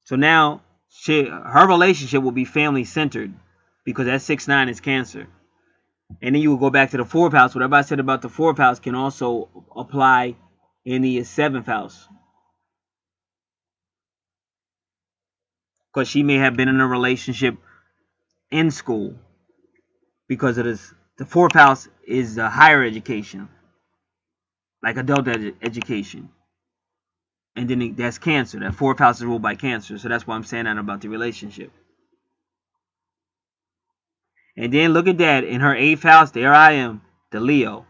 So now, her relationship will be family-centered because that 6-9 is Cancer. And then you will go back to the 4th house. Whatever I said about the 4th house can also apply in the 7th house. Because she may have been in a relationship in school because of this. The 4th house is higher education, like adult education. And then that's Cancer. That 4th house is ruled by Cancer. So that's why I'm saying that about the relationship. And then look at that. In her 8th house, there I am, the Leo.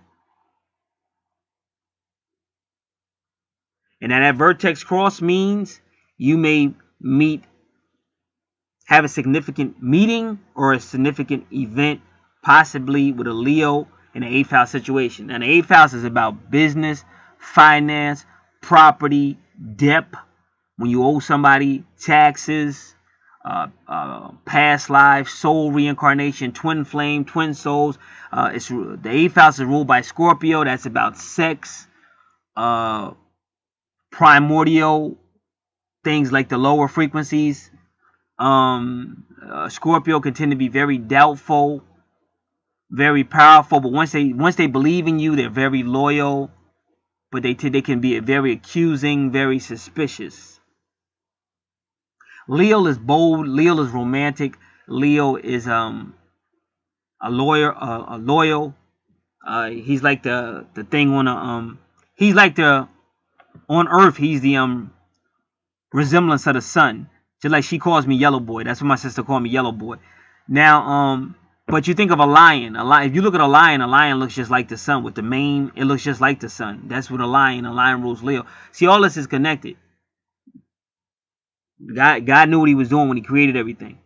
And that vertex cross means you may have a significant meeting or a significant event, possibly with a Leo in the 8th house situation. And the 8th house is about business, finance, property, debt, when you owe somebody, taxes, past life, soul reincarnation, twin flame, twin souls. The 8th house is ruled by Scorpio. That's about sex, primordial things like the lower frequencies. Scorpio can tend to be very doubtful, very powerful, but once they believe in you, they're very loyal. But they can be very accusing, very suspicious. Leo is bold. Leo is romantic. Leo is a loyal. He's like the thing on he's like the on Earth. He's the resemblance of the sun. Just like she calls me Yellow Boy. That's what my sister called me, Yellow Boy. Now but you think of a lion. If you look at a lion looks just like the sun with the mane. It looks just like the sun. That's what a lion rules Leo. See, all this is connected. God knew what he was doing when he created everything.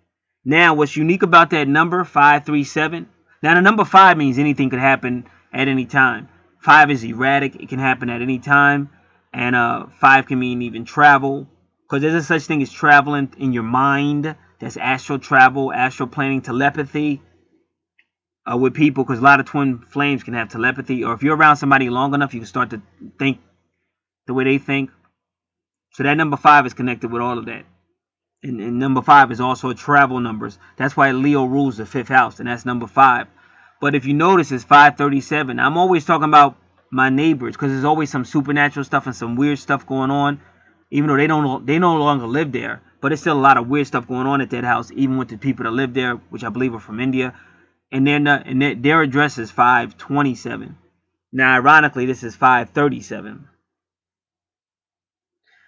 Now, what's unique about that number, 537? Now, the number 5 means anything could happen at any time. 5 is erratic. It can happen at any time. And 5 can mean even travel. Because there's a such thing as traveling in your mind. That's astral travel, astral planning, telepathy with people. Because a lot of twin flames can have telepathy. Or if you're around somebody long enough, you can start to think the way they think. So that number 5 is connected with all of that. And number 5 is also travel numbers. That's why Leo rules the 5th house, and that's number 5. But if you notice, it's 537. I'm always talking about my neighbors because there's always some supernatural stuff and some weird stuff going on, even though they no longer live there. But there's still a lot of weird stuff going on at that house, even with the people that live there, which I believe are from India. And then their address is 527. Now, ironically, this is 537.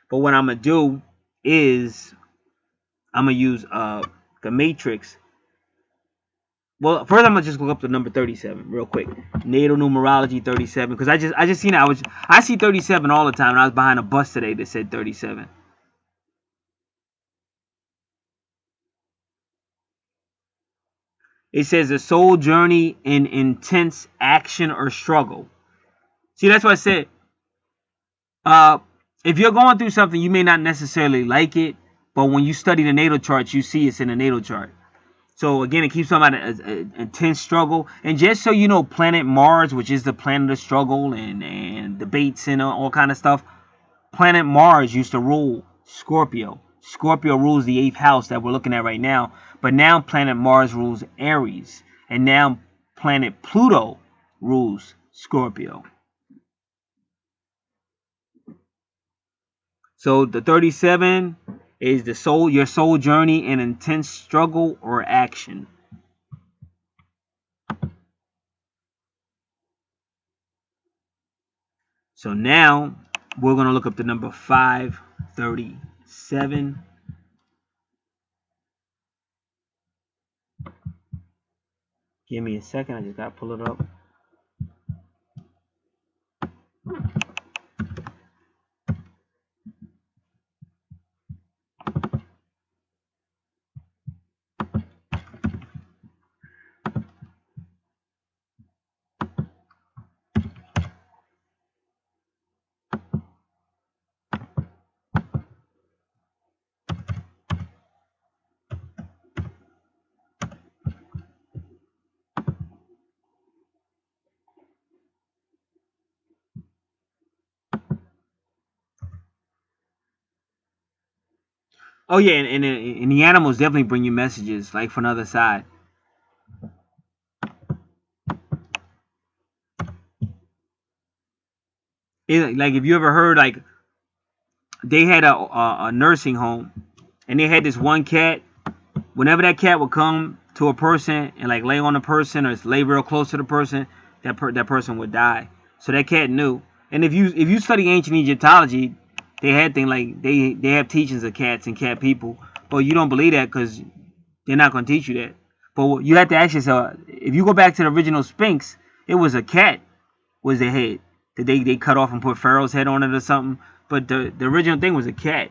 But what I'm gonna do is I'm going to use the matrix. Well, first I'm going to just look up the number 37 real quick. Natal numerology 37. Because I just seen it. I see 37 all the time. And I was behind a bus today that said 37. It says a soul journey in intense action or struggle. See, that's what I said. If you're going through something, you may not necessarily like it. But when you study the natal charts, you see it's in the natal chart. So again, it keeps talking about an intense struggle. And just so you know, planet Mars, which is the planet of struggle and debates and all kind of stuff, planet Mars used to rule Scorpio. Scorpio rules the 8th house that we're looking at right now. But now planet Mars rules Aries. And now planet Pluto rules Scorpio. So the 37 Is the soul your soul journey an intense struggle or action? So now we're going to look up the number 537. Give me a second. I just got to pull it up. Oh yeah, and the animals definitely bring you messages like from the other side. Like if you ever heard like they had a nursing home and they had this one cat. Whenever that cat would come to a person and like lay on a person or lay real close to the person, that person would die. So that cat knew. And if you study ancient Egyptology, they had things like they have teachings of cats and cat people, but you don't believe that because they're not going to teach you that. But you have to ask yourself, if you go back to the original Sphinx, it was a cat was the head that they cut off and put Pharaoh's head on it or something. But the original thing was a cat.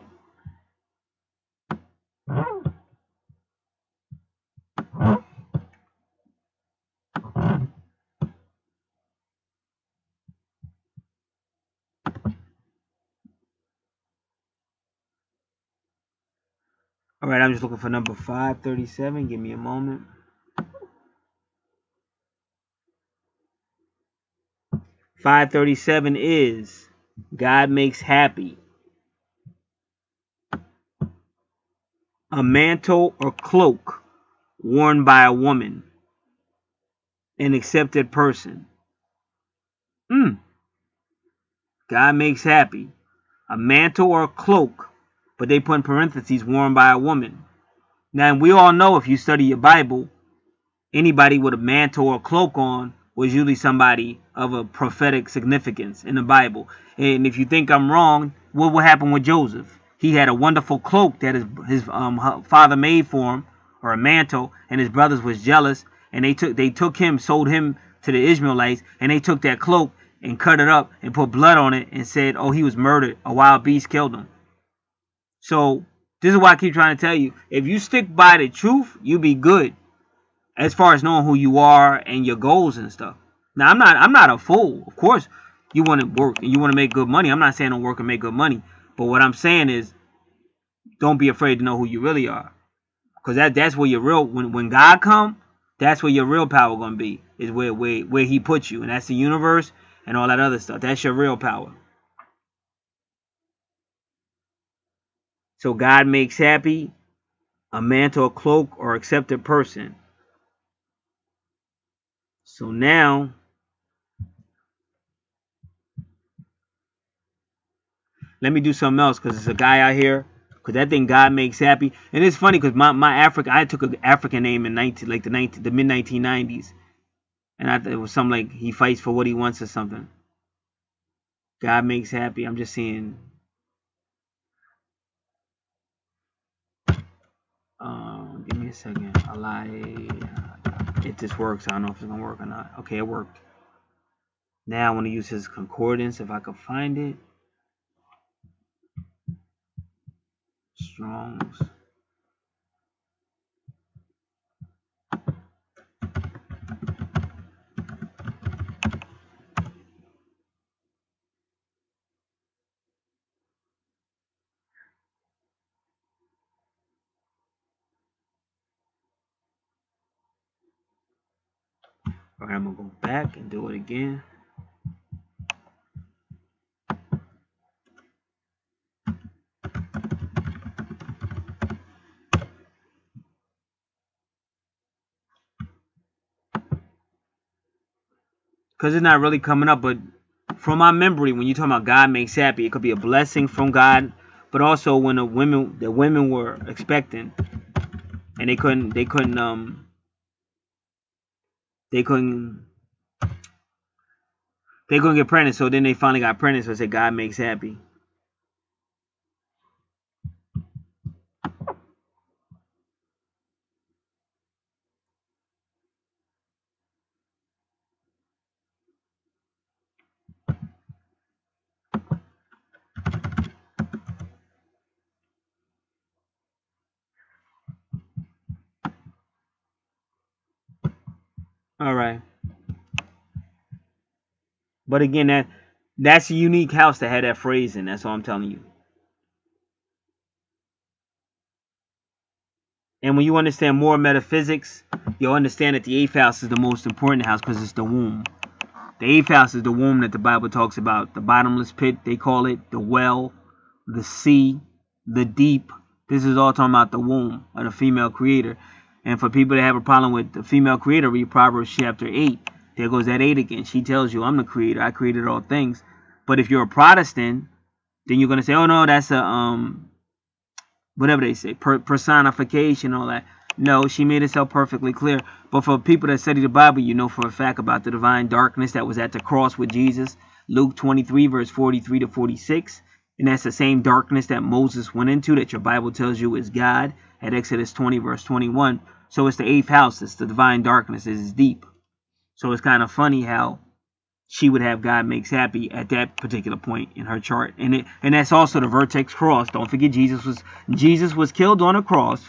All right, I'm just looking for number 537. Give me a moment. 537 is God makes happy. A mantle or cloak worn by a woman. An accepted person. God makes happy. A mantle or cloak, but they put in parentheses worn by a woman. Now, we all know if you study your Bible, anybody with a mantle or cloak on was usually somebody of a prophetic significance in the Bible. And if you think I'm wrong, what will happen with Joseph? He had a wonderful cloak that his father made for him, or a mantle, and his brothers was jealous, and they took him, sold him to the Ishmaelites, and they took that cloak and cut it up and put blood on it and said, oh, he was murdered. A wild beast killed him. So this is why I keep trying to tell you, if you stick by the truth, you'll be good as far as knowing who you are and your goals and stuff. Now, I'm not a fool. Of course, you want to work and you want to make good money. I'm not saying don't work and make good money, but what I'm saying is don't be afraid to know who you really are, because that's where your real when God come, that's where your real power gonna be, is where He puts you, and that's the universe and all that other stuff. That's your real power. So God makes happy a mantle, a cloak, or accepted person. So now let me do something else, because it's a guy out here. Because that thing God makes happy, and it's funny because my Africa, I took an African name in the mid 1990s, and it was something like he fights for what he wants or something. God makes happy. I'm just seeing. Give me a second. I lie. If this works, I don't know if it's gonna work or not. Okay, it worked. Now I want to use his concordance if I could find it. Strong's. All right, I'm gonna go back and do it again. Because it's not really coming up, but from my memory, when you talk about God makes happy, it could be a blessing from God, but also when the women were expecting and they couldn't they couldn't get pregnant, so then they finally got pregnant. So it said God makes happy. All right, but again, that's a unique house that had that phrase in. That's all I'm telling you. And when you understand more metaphysics, you'll understand that the eighth house is the most important house because it's the womb. The eighth house is the womb that the Bible talks about. The bottomless pit, they call it, the well, the sea, the deep. This is all talking about the womb of the female creator. And for people that have a problem with the female creator, read Proverbs chapter 8. There goes that 8 again. She tells you, I'm the creator. I created all things. But if you're a Protestant, then you're going to say, oh no, that's a whatever they say, personification, all that. No, she made herself perfectly clear. But for people that study the Bible, you know for a fact about the divine darkness that was at the cross with Jesus. Luke 23, verse 43 to 46. And that's the same darkness that Moses went into that your Bible tells you is God at Exodus 20, verse 21. So it's the eighth house. It's the divine darkness. It's deep. So it's kind of funny how she would have God makes happy at that particular point in her chart. And that's also the vertex cross. Don't forget Jesus was killed on a cross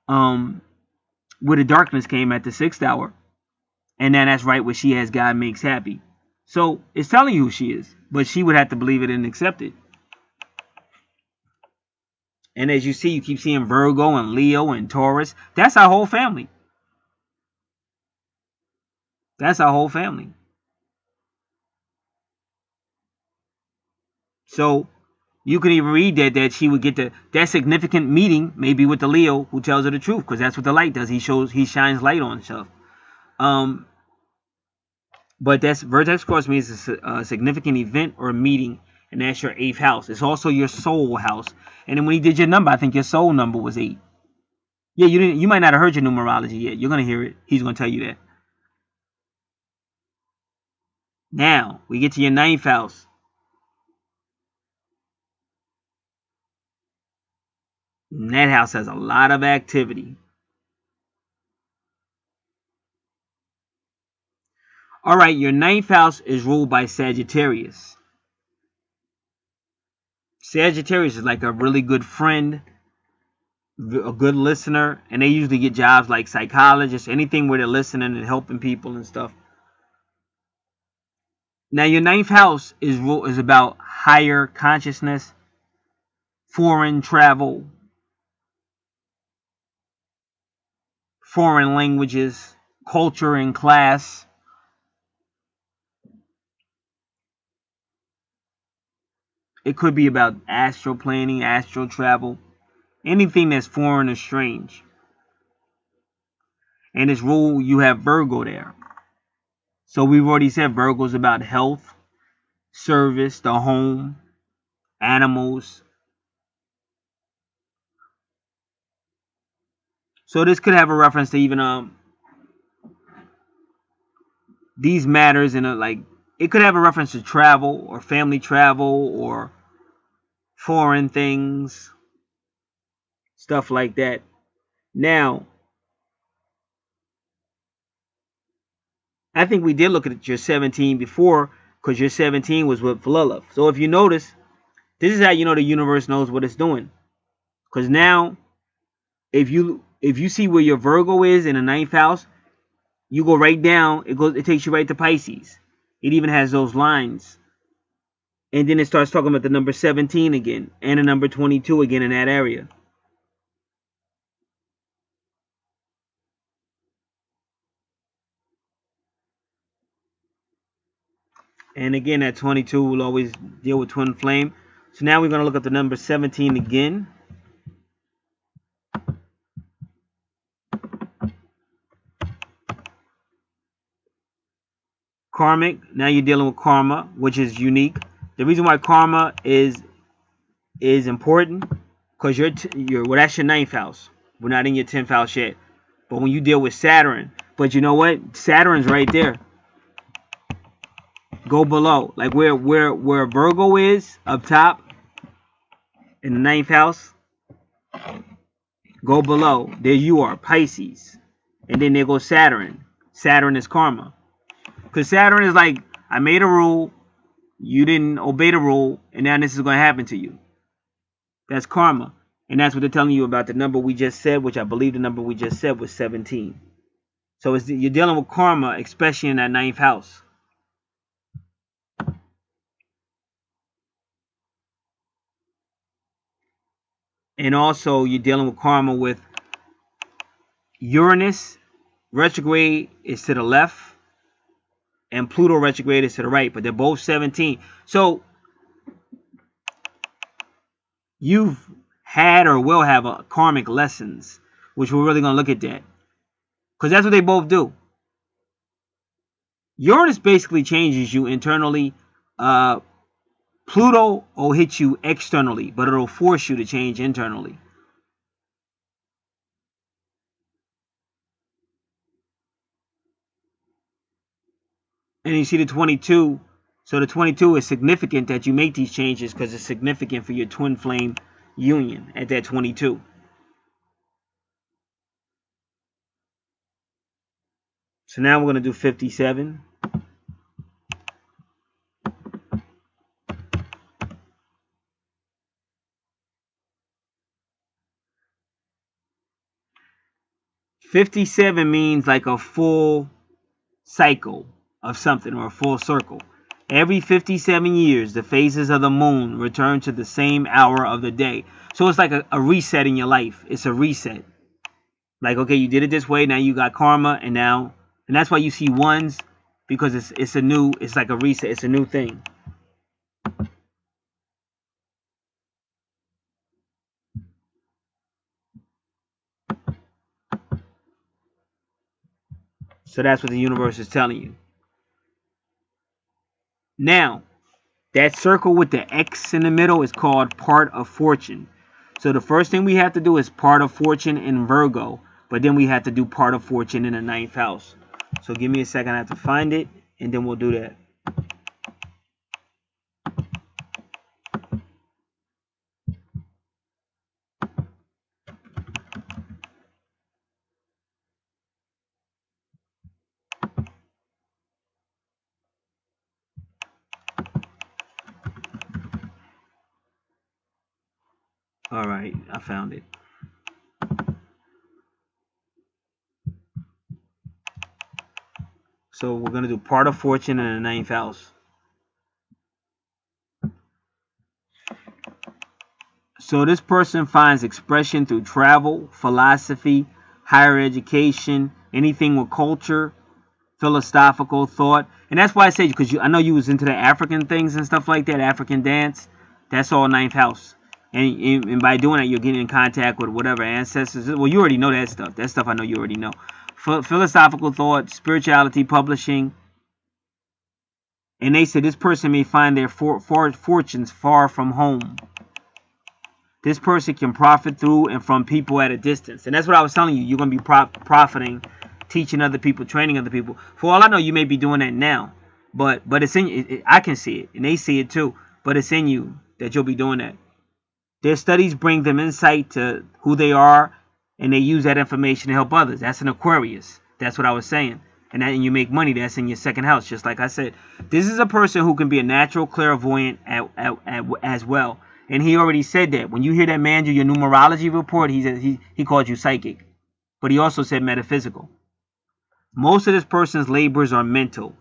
where the darkness came at the 6th hour. And then that's right where she has God makes happy. So it's telling you who she is. But she would have to believe it and accept it. And as you see, you keep seeing Virgo and Leo and Taurus. That's our whole family. That's our whole family. So you could even read that she would get that significant meeting, maybe with the Leo who tells her the truth, because that's what the light does. He shines light on stuff. But that's vertex cross means it's a significant event or meeting, and that's your 8th house. It's also your soul house. And then when he did your number, I think your soul number was 8. Yeah, you might not have heard your numerology yet. You're gonna hear it. He's gonna tell you that. Now we get to your 9th house. And that house has a lot of activity. All right, your 9th house is ruled by Sagittarius. Sagittarius is like a really good friend, a good listener, and they usually get jobs like psychologists, anything where they're listening and helping people and stuff. Now, your 9th house is about higher consciousness, foreign travel, foreign languages, culture and class. It could be about astral planning, astral travel, anything that's foreign or strange. And it's rule you have Virgo there. So we've already said Virgo's about health, service, the home, animals. So this could have a reference to even these matters in like it could have a reference to travel or family travel or foreign things, stuff like that. Now, I think we did look at your 17 before because your 17 was with Lilith. So if you notice, this is how you know the universe knows what it's doing. Because now, if you see where your Virgo is in the 9th house, you go right down. It takes you right to Pisces. It even has those lines. And then it starts talking about the number 17 again and the number 22 again in that area. And again, that 22 will always deal with twin flame. So now we're going to look at the number 17 again. Karmic. Now you're dealing with karma, which is unique. The reason why karma is is important because well, that's your ninth house. We're not in your 10th house yet. But when you deal with Saturn, but you know what? Saturn's right there. Go below, like where Virgo is up top in the ninth house. Go below. There you are, Pisces, and then there goes Saturn. Saturn is karma, because Saturn is like, I made a rule, you didn't obey the rule, and now this is going to happen to you. That's karma, and that's what they're telling you about the number we just said, which I believe the number we just said was 17. So you're dealing with karma, especially in that ninth house. And also, you're dealing with karma with Uranus retrograde is to the left, and Pluto retrograde is to the right, but they're both 17. So you've had or will have a karmic lessons, which we're really going to look at that, because that's what they both do. Uranus basically changes you internally. Pluto will hit you externally, but it'll force you to change internally. And you see the 22. So the 22 is significant that you make these changes, because it's significant for your twin flame union at that 22. So now we're going to do 57. "57" means like a full cycle of something, or a full circle. Every 57 years, the phases of the moon return to the same hour of the day. So it's like a reset in your life. It's a reset. Like, okay, you did it this way, now you got karma, and that's why you see ones, because it's like a reset, it's a new thing. So that's what the universe is telling you. Now, that circle with the X in the middle is called part of fortune. So the first thing we have to do is part of fortune in Virgo, but then we have to do part of fortune in the ninth house. So give me a second, I have to find it, and then we'll do that. All right, I found it. So we're going to do part of fortune in the ninth house. So this person finds expression through travel, philosophy, higher education, anything with culture, philosophical thought. And that's why I say, because I know you was into the African things and stuff like that, African dance. That's all ninth house. And by doing that, you're getting in contact with whatever ancestors. Well, you already know that stuff. That stuff I know you already know. Philosophical thought, spirituality, publishing. And they said this person may find their fortunes far from home. This person can profit through and from people at a distance. And that's what I was telling you. You're going to be profiting, teaching other people, training other people. For all I know, you may be doing that now. But it's in you. I can see it, and they see it too. But it's in you that you'll be doing that. Their studies bring them insight to who they are, and they use that information to help others. That's an Aquarius. That's what I was saying. And you make money. That's in your second house, just like I said. This is a person who can be a natural clairvoyant as well. And he already said that. When you hear that man do your numerology report, he called you psychic. But he also said metaphysical. Most of this person's labors are mental.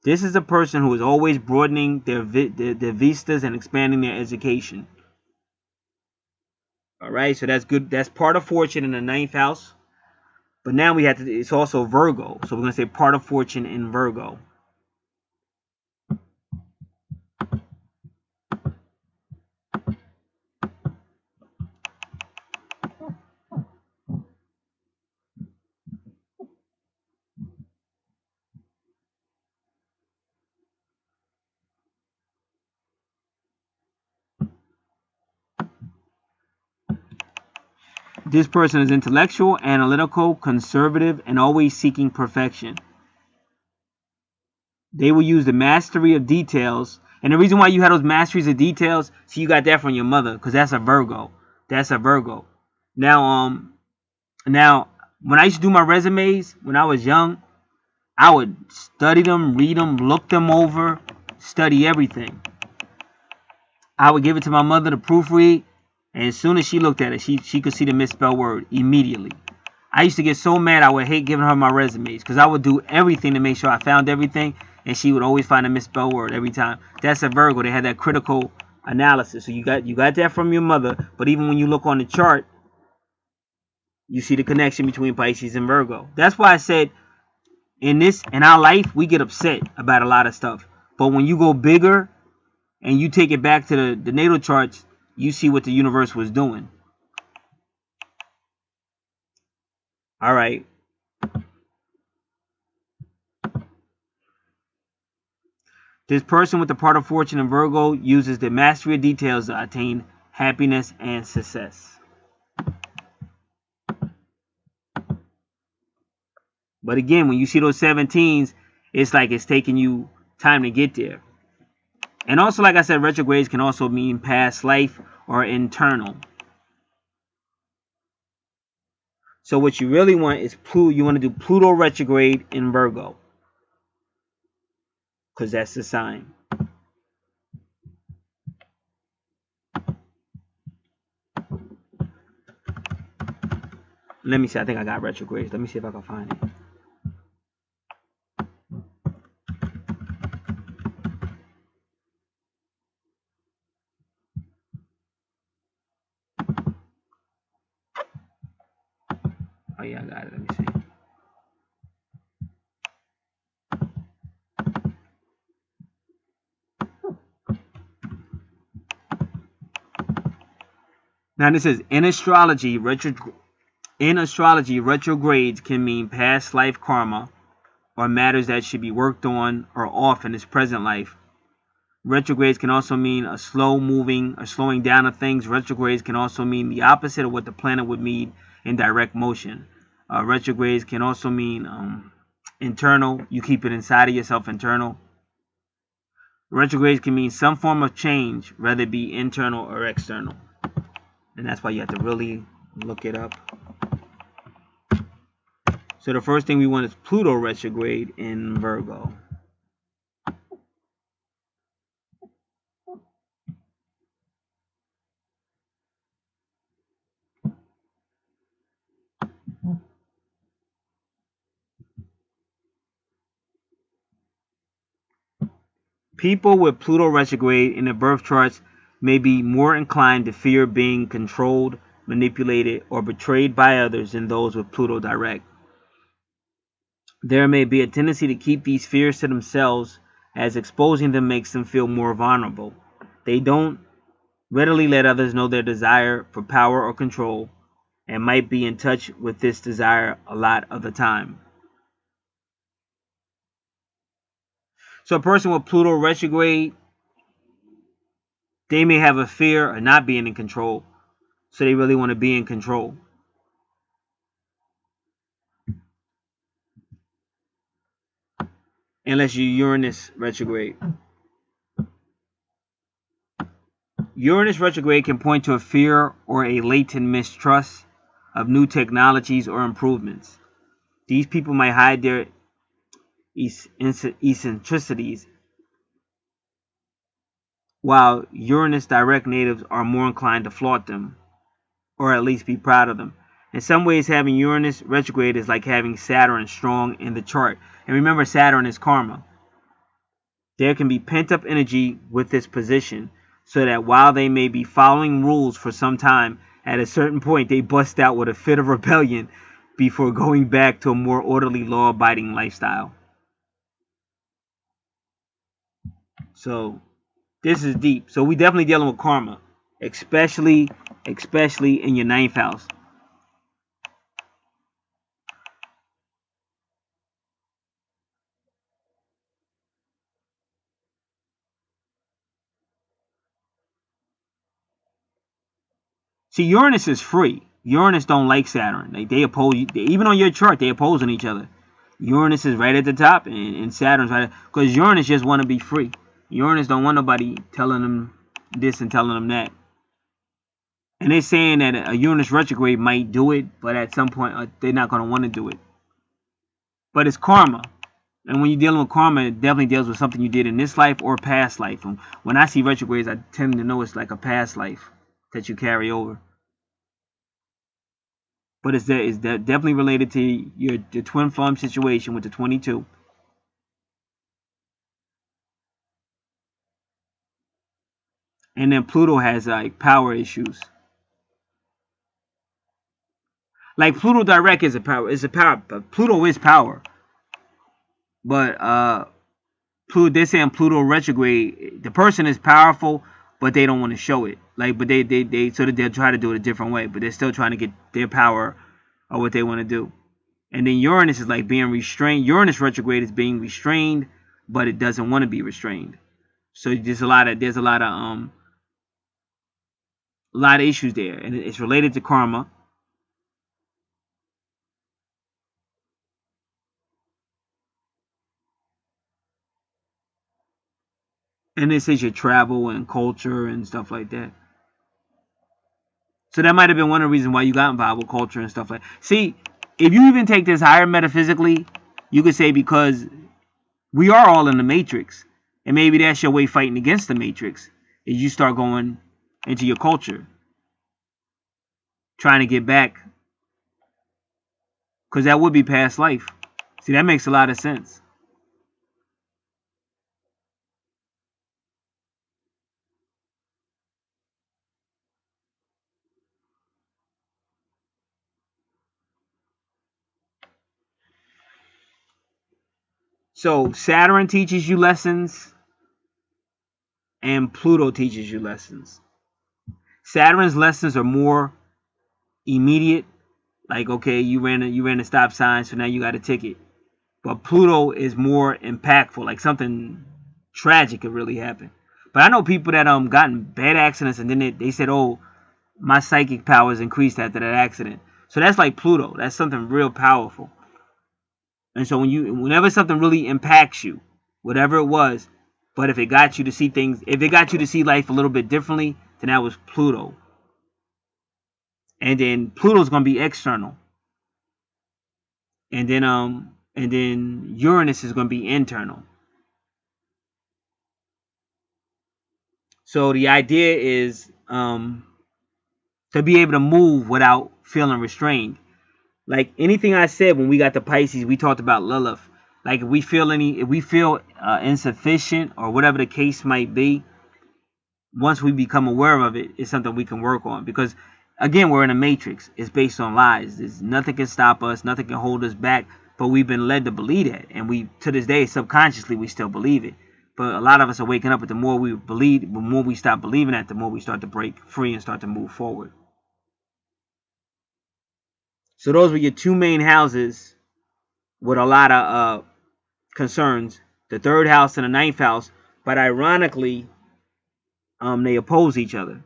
This is a person who is always broadening their vistas and expanding their education. All right, so that's good. That's part of fortune in the ninth house. But now we have to, it's also Virgo. So we're going to say part of fortune in Virgo. This person is intellectual, analytical, conservative, and always seeking perfection. They will use the mastery of details. And the reason why you have those masteries of details, see, you got that from your mother, because that's a Virgo. That's a Virgo. Now, when I used to do my resumes when I was young, I would study them, read them, look them over, study everything. I would give it to my mother to proofread, and as soon as she looked at it, she could see the misspelled word immediately. I used to get so mad I would hate giving her my resumes because I would do everything to make sure I found everything, and she would always find a misspelled word every time. That's a Virgo. They had that critical analysis. So you got that from your mother, but even when you look on the chart, you see the connection between Pisces and Virgo. That's why I said in our life we get upset about a lot of stuff, but when you go bigger and you take it back to the natal charts, you see what the universe was doing. All right. This person with the part of fortune in Virgo uses the mastery of details to attain happiness and success. But again, when you see those 17s, it's like it's taking you time to get there. And also, like I said, retrogrades can also mean past life or internal. So what you really want is Pluto. You want to do Pluto retrograde in Virgo, because that's the sign. Let me see. I think I got retrogrades. Let me see if I can find it. Oh yeah, I got it. Let me see. Now this is in astrology. Retrogrades can mean past life karma or matters that should be worked on or off in this present life. Retrogrades can also mean a slowing down of things. Retrogrades can also mean the opposite of what the planet would mean in direct motion. Retrogrades can also mean internal. You keep it inside of yourself, internal. Retrogrades can mean some form of change, whether it be internal or external. And that's why you have to really look it up. So the first thing we want is Pluto retrograde in Virgo. People with Pluto retrograde in their birth charts may be more inclined to fear being controlled, manipulated, or betrayed by others than those with Pluto direct. There may be a tendency to keep these fears to themselves, as exposing them makes them feel more vulnerable. They don't readily let others know their desire for power or control, and might be in touch with this desire a lot of the time. So a person with Pluto retrograde, they may have a fear of not being in control, so they really want to be in control. Unless you Uranus retrograde. Uranus retrograde can point to a fear or a latent mistrust of new technologies or improvements. These people might hide their eccentricities, while Uranus direct natives are more inclined to flaunt them, or at least be proud of them. In some ways, having Uranus retrograde is like having Saturn strong in the chart. And remember, Saturn is karma. There can be pent-up energy with this position, so that while they may be following rules for some time, at a certain point they bust out with a fit of rebellion before going back to a more orderly, law-abiding lifestyle. So this is deep. So we definitely dealing with karma, especially in your ninth house. See, Uranus is free. Uranus don't like Saturn. Like they oppose, even on your chart, they opposing each other. Uranus is right at the top, and Saturn's right, because Uranus just want to be free. Uranus don't want nobody telling them this and telling them that. And they're saying that a Uranus retrograde might do it, but at some point they're not going to want to do it. But it's karma. And when you're dealing with karma, it definitely deals with something you did in this life or past life. And when I see retrogrades, I tend to know it's like a past life that you carry over. But it's definitely related to your twin flame situation with the 22. And then Pluto has like power issues. Like Pluto direct is a power. It's a power. Pluto is power. But Pluto, they're saying Pluto retrograde. The person is powerful, but they don't want to show it. Like, but they sort of they'll try to do it a different way. But they're still trying to get their power or what they want to do. And then Uranus is like being restrained. Uranus retrograde is being restrained, but it doesn't want to be restrained. So there's a lot of issues there, and it's related to karma. And this is your travel and culture and stuff like that. So that might have been one of the reasons why you got involved with culture and stuff like that. See, if you even take this higher metaphysically, you could say because we are all in the matrix. And maybe that's your way fighting against the matrix. Is you start going into your culture. Trying to get back. Because that would be past life. See, that makes a lot of sense. So Saturn teaches you lessons, and Pluto teaches you lessons. Saturn's lessons are more immediate, like okay, you ran a stop sign, so now you got a ticket. But Pluto is more impactful, like something tragic could really happen. But I know people that gotten bad accidents, and then they said, oh, my psychic powers increased after that accident. So that's like Pluto. That's something real powerful. And so whenever something really impacts you, whatever it was, but if it got you to see things, if it got you to see life a little bit differently, then that was Pluto. And then Pluto's gonna be external. And then Uranus is gonna be internal. So the idea is to be able to move without feeling restrained. Like anything I said when we got the Pisces, we talked about Lilith. Like if we feel insufficient or whatever the case might be, once we become aware of it, it's something we can work on. Because again, we're in a matrix. It's based on lies. There's nothing can stop us, nothing can hold us back. But we've been led to believe that, and we to this day subconsciously we still believe it. But a lot of us are waking up. But the more we believe, the more we stop believing that, the more we start to break free and start to move forward. So those were your two main houses with a lot of concerns. The third house and the ninth house. But ironically, they oppose each other.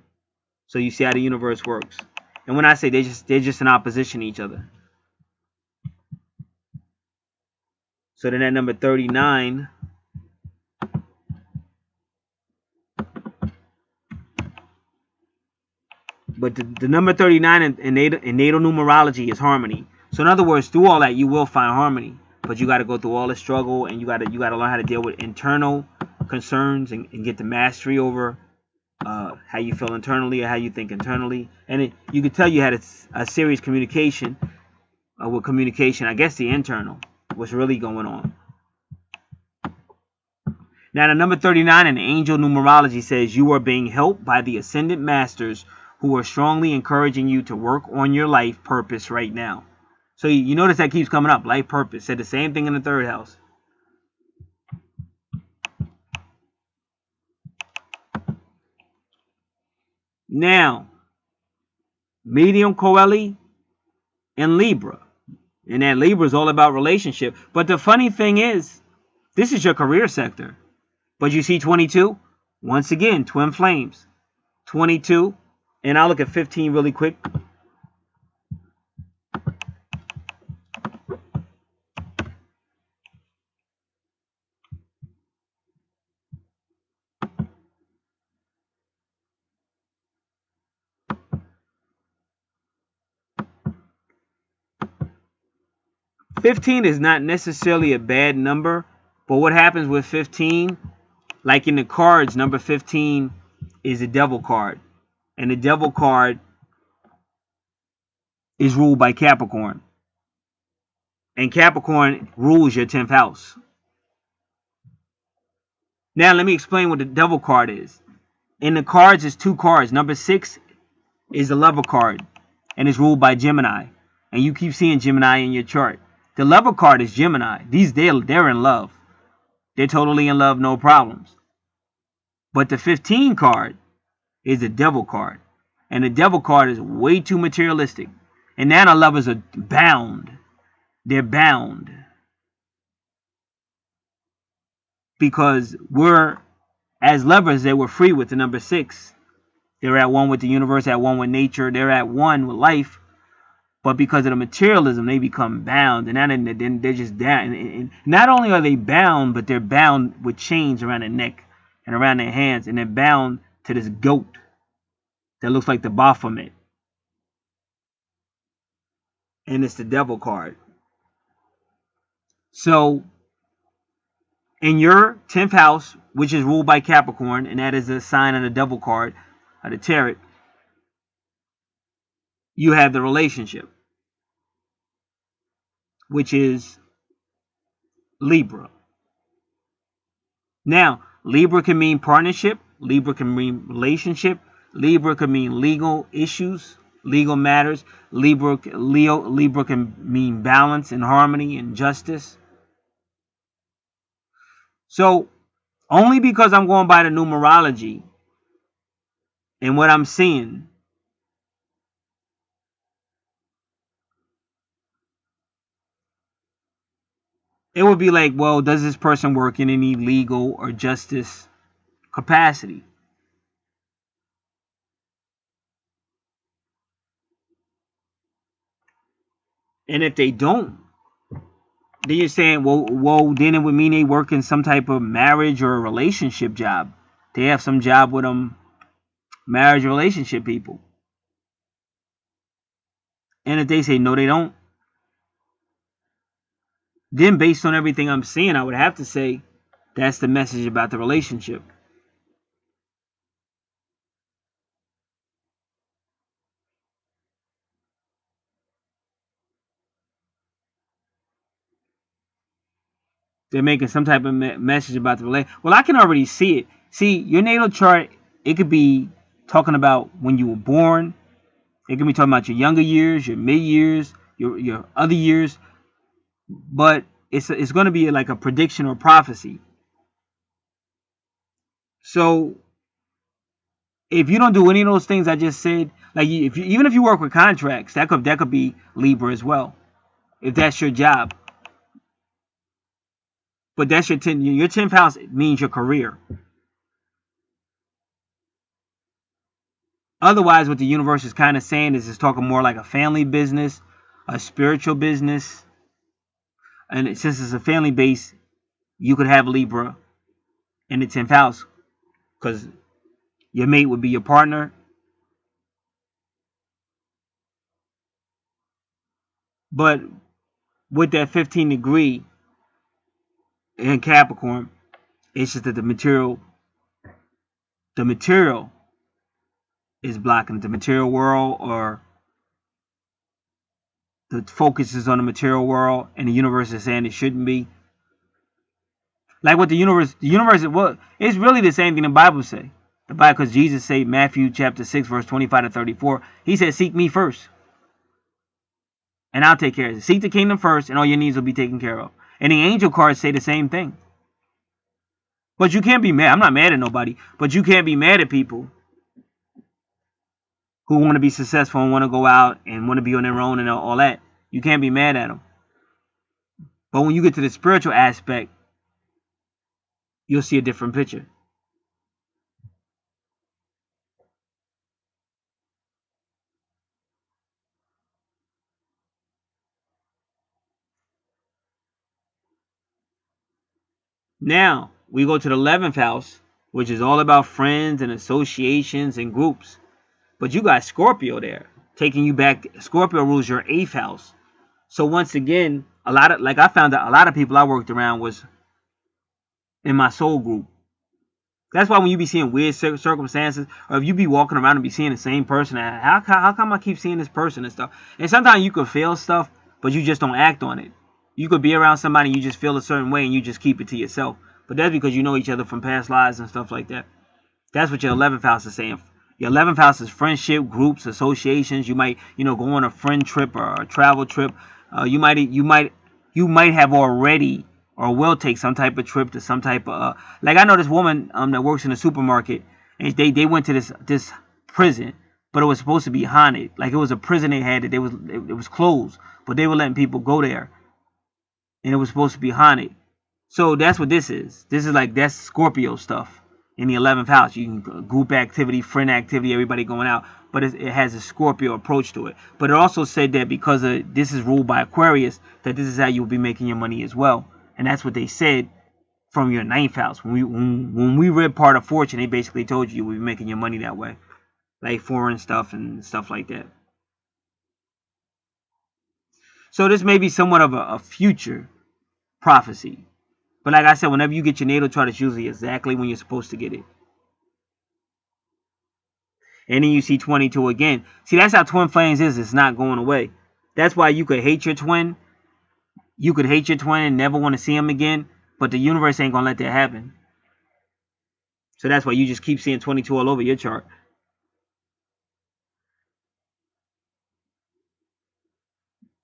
So you see how the universe works. And when I say they're just in opposition to each other. So then at number 39. But the number 39 in natal numerology is harmony. So in other words, through all that, you will find harmony. But you got to go through all the struggle, and you got to learn how to deal with internal concerns and get the mastery over how you feel internally or how you think internally. And you could tell you had a serious communication with communication. I guess the internal, what's really going on. Now, the number 39 in angel numerology says you are being helped by the ascendant masters who are strongly encouraging you to work on your life purpose right now. So you notice that keeps coming up. Life purpose. Said the same thing in the third house. Now, medium Coeli and Libra. And that Libra is all about relationship. But the funny thing is, this is your career sector. But you see 22? Once again, twin flames. 22. And I'll look at 15 really quick. 15 is not necessarily a bad number, but what happens with 15, like in the cards, number 15 is a devil card. And the devil card is ruled by Capricorn. And Capricorn rules your 10th house. Now let me explain what the devil card is. In the cards, is 2 cards. Number 6 is the lover card, and it's ruled by Gemini. And you keep seeing Gemini in your chart. The lover card is Gemini. They're in love. They're totally in love, no problems. But the 15 card is the devil card. And the devil card is way too materialistic. And now the lovers are bound. They're bound. Because as lovers, they were free with the number 6. They're at one with the universe, at one with nature. They're at one with life. But because of the materialism, they become bound. And then they're just down. And not only are they bound, but they're bound with chains around their neck and around their hands. And they're bound to this goat that looks like the Baphomet. And it's the devil card. So, in your 10th house, which is ruled by Capricorn, and that is a sign of the devil card, of the tarot, you have the relationship, which is Libra. Now, Libra can mean partnership, Libra can mean relationship, Libra can mean legal issues, legal matters, Libra can mean balance and harmony and justice. So, only because I'm going by the numerology and what I'm seeing, it would be like, well, does this person work in any legal or justice capacity? And if they don't, then you're saying, well, then it would mean they work in some type of marriage or a relationship job. They have some job with them, marriage relationship people. And if they say no, they don't, then based on everything I'm seeing, I would have to say that's the message about the relationship. They're making some type of message about the relationship. Well, I can already see it. See, your natal chart, it could be talking about when you were born. It could be talking about your younger years, your mid years, your other years. But it's going to be like a prediction or prophecy. So if you don't do any of those things I just said, like even if you work with contracts, that could be Libra as well, if that's your job. But that's your 10th house means your career. Otherwise, what the universe is kind of saying is it's talking more like a family business, a spiritual business. And since it's a family base, you could have Libra in the 10th house because your mate would be your partner. But with that 15 degree in Capricorn, it's just that the material is blocking the material world, or the focus is on the material world, and the universe is saying it shouldn't be. Like what the universe, it's really the same thing the Bible say. The Bible, because Jesus said, Matthew chapter 6, verse 25 to 34, he said, seek me first, and I'll take care of it. Seek the kingdom first, and all your needs will be taken care of. And the angel cards say the same thing. But you can't be mad. I'm not mad at nobody, but you can't be mad at people who want to be successful and want to go out and want to be on their own and all that. You can't be mad at them. But when you get to the spiritual aspect, you'll see a different picture. Now, we go to the 11th house, which is all about friends and associations and groups. But you got Scorpio there, taking you back. Scorpio rules your 8th house. So once again, a lot of, like, I found out a lot of people I worked around was in my soul group. That's why when you be seeing weird circumstances, or if you be walking around and be seeing the same person, how come I keep seeing this person and stuff? And sometimes you could feel stuff, but you just don't act on it. You could be around somebody and you just feel a certain way and you just keep it to yourself. But that's because you know each other from past lives and stuff like that. That's what your 11th house is saying. Your 11th house is friendship, groups, associations. You might, go on a friend trip or a travel trip. You might have already or will take some type of trip to some type of like, I know this woman that works in a supermarket, and they went to this prison, but it was supposed to be haunted. Like, it was a prison they had that it was closed, but they were letting people go there, and it was supposed to be haunted. So that's what this is. This is like, that's Scorpio stuff in the 11th house. You can group activity, friend activity, everybody going out, but it has a Scorpio approach to it. But it also said that because this is ruled by Aquarius, that this is how you'll be making your money as well. And that's what they said from your 9th house. When we read part of fortune, they basically told you we'll be making your money that way, like foreign stuff and stuff like that. So this may be somewhat of a future prophecy. But like I said, whenever you get your natal chart, it's usually exactly when you're supposed to get it. And then you see 22 again. See, that's how twin flames is. It's not going away. That's why you could hate your twin. You could hate your twin and never want to see him again. But the universe ain't going to let that happen. So that's why you just keep seeing 22 all over your chart.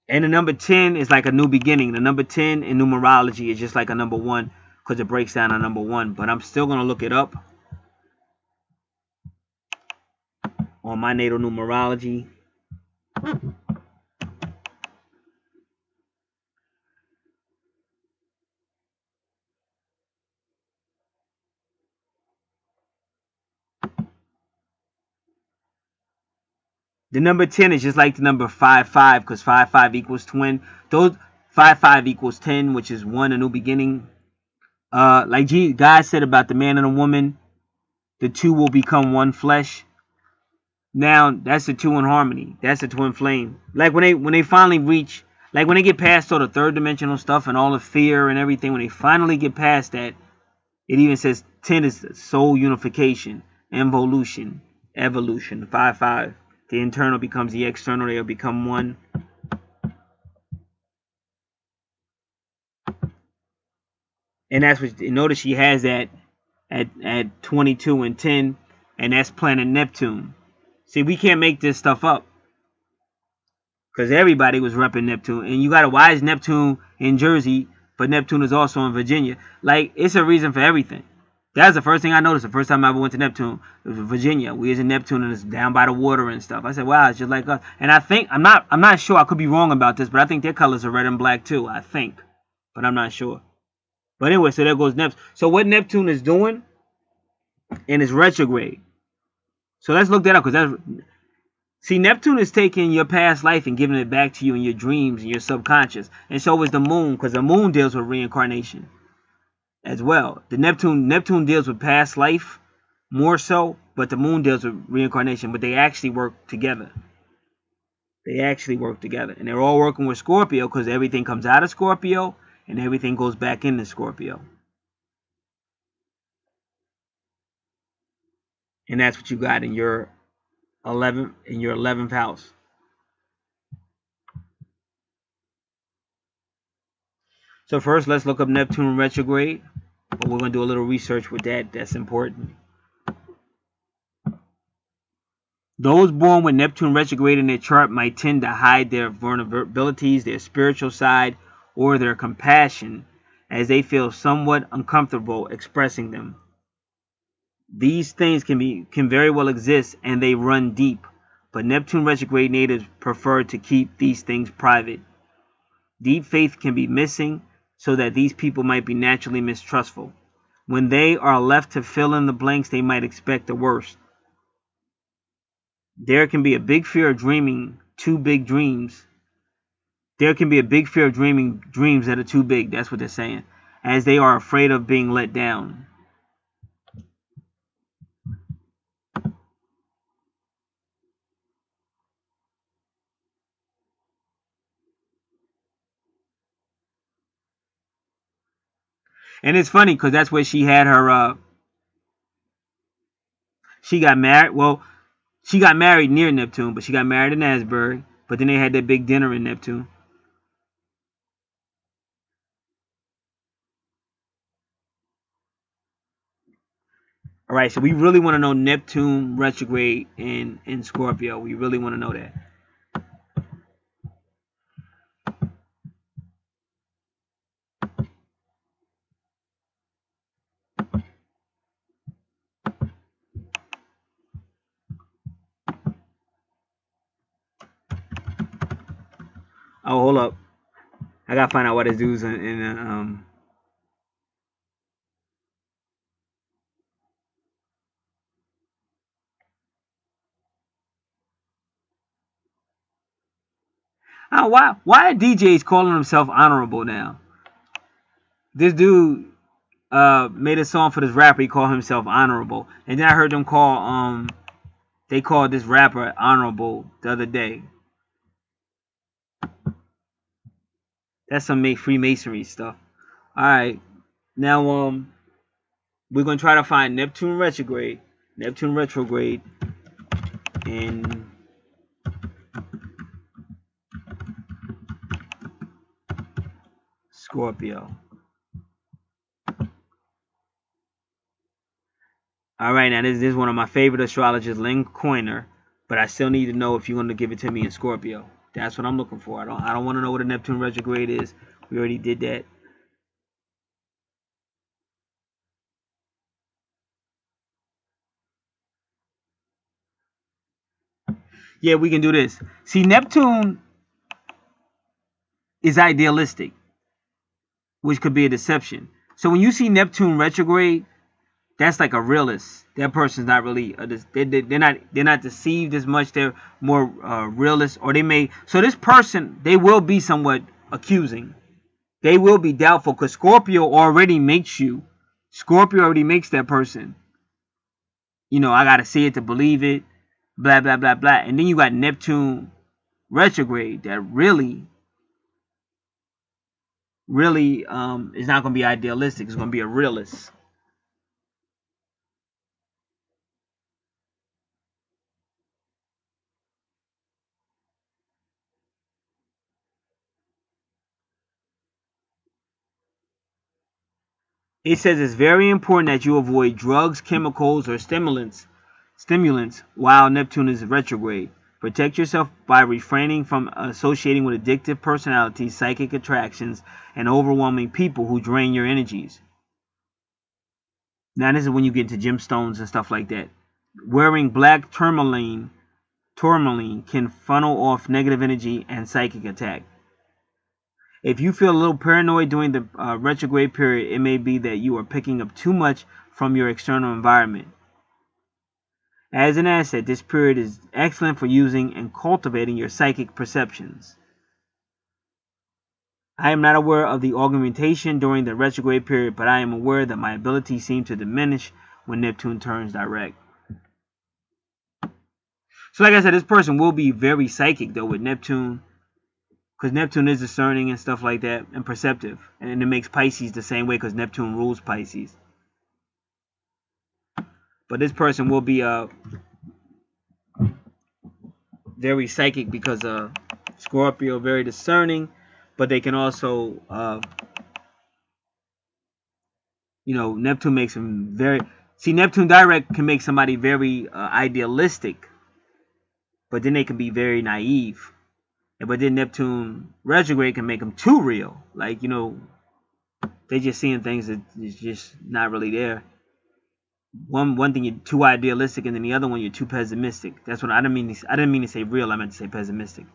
And the number 10 is like a new beginning. The number 10 in numerology is just like a number 1, because it breaks down a number 1. But I'm still going to look it up on my natal numerology. The number 10 is just like the number 5-5, because 5-5 equals twin. Those 5-5 equals 10, which is 1, a new beginning. Like God said about the man and the woman, the two will become one flesh. Now that's the two in harmony. That's the twin flame. Like when they finally reach, like when they get past all the third dimensional stuff and all the fear and everything, when they finally get past that, it even says 10 is soul unification, involution, evolution. 5-5. The internal becomes the external. They'll become one. And that's what, notice she has that at 22 and 10, and that's planet Neptune. See, we can't make this stuff up, because everybody was repping Neptune. And you got to, why is Neptune in Jersey, but Neptune is also in Virginia? Like, it's a reason for everything. That's the first thing I noticed. The first time I ever went to Neptune, it was Virginia. We was in Neptune, and it's down by the water and stuff. I said, wow, it's just like us. And I think, I'm not sure, I could be wrong about this, but I think their colors are red and black too, I think. But I'm not sure. But anyway, so there goes Neptune. So what Neptune is doing, and it's retrograde. So let's look that up, because see, Neptune is taking your past life and giving it back to you in your dreams and your subconscious. And so is the moon, because the moon deals with reincarnation as well. The Neptune deals with past life more so, but the moon deals with reincarnation. But they actually work together. They actually work together. And they're all working with Scorpio, because everything comes out of Scorpio and everything goes back into Scorpio. And that's what you got in your 11th house. So first, let's look up Neptune retrograde. But we're going to do a little research with that. That's important. Those born with Neptune retrograde in their chart might tend to hide their vulnerabilities, their spiritual side, or their compassion, as they feel somewhat uncomfortable expressing them. These things can very well exist, and they run deep. But Neptune retrograde natives prefer to keep these things private. Deep faith can be missing, so that these people might be naturally mistrustful. When they are left to fill in the blanks, they might expect the worst. There can be a big fear of dreaming too big dreams. There can be a big fear of dreaming dreams that are too big. That's what they're saying. As they are afraid of being let down. And it's funny because that's where she had her. She got married. Well, she got married near Neptune, but she got married in Asbury. But then they had that big dinner in Neptune. All right, so we really want to know Neptune retrograde in Scorpio. We really want to know that. Oh, hold up. I gotta find out what this dude's in. Why are DJs calling himself honorable now? This dude made a song for this rapper. He called himself honorable, and then I heard them call they called this rapper honorable the other day. That's some Freemasonry stuff. All right, now we're gonna try to find Neptune retrograde in Scorpio. All right, now this is one of my favorite astrologers, Lynn Coiner, but I still need to know if you're going to give it to me in Scorpio. That's what I'm looking for. I don't want to know what a Neptune retrograde is. We already did that. Yeah, we can do this. See, Neptune is idealistic, which could be a deception. So when you see Neptune retrograde, that's like a realist. That person's not really they're not deceived as much. They're more realist, or they may. So this person, they will be somewhat accusing. They will be doubtful because Scorpio already makes you. Scorpio already makes that person. I gotta see it to believe it. Blah blah blah blah. And then you got Neptune retrograde that really is not gonna be idealistic. It's gonna be a realist. It says it's very important that you avoid drugs, chemicals, or stimulants while Neptune is retrograde. Protect yourself by refraining from associating with addictive personalities, psychic attractions, and overwhelming people who drain your energies. Now, this is when you get into gemstones and stuff like that. Wearing black tourmaline can funnel off negative energy and psychic attack. If you feel a little paranoid during the retrograde period, it may be that you are picking up too much from your external environment. As an asset, this period is excellent for using and cultivating your psychic perceptions. I am not aware of the augmentation during the retrograde period, but I am aware that my abilities seem to diminish when Neptune turns direct. So like I said, this person will be very psychic though with Neptune, because Neptune is discerning and stuff like that, and perceptive. And it makes Pisces the same way because Neptune rules Pisces. But this person will be very psychic because Scorpio very discerning, but they can also Neptune makes them very. See, Neptune direct can make somebody very idealistic, but then they can be very naive. But then Neptune retrograde can make them too real. Like, they just seeing things that is just not really there. One thing you're too idealistic, and then the other one you're too pessimistic. That's what I didn't mean. I didn't mean to say real. I meant to say pessimistic.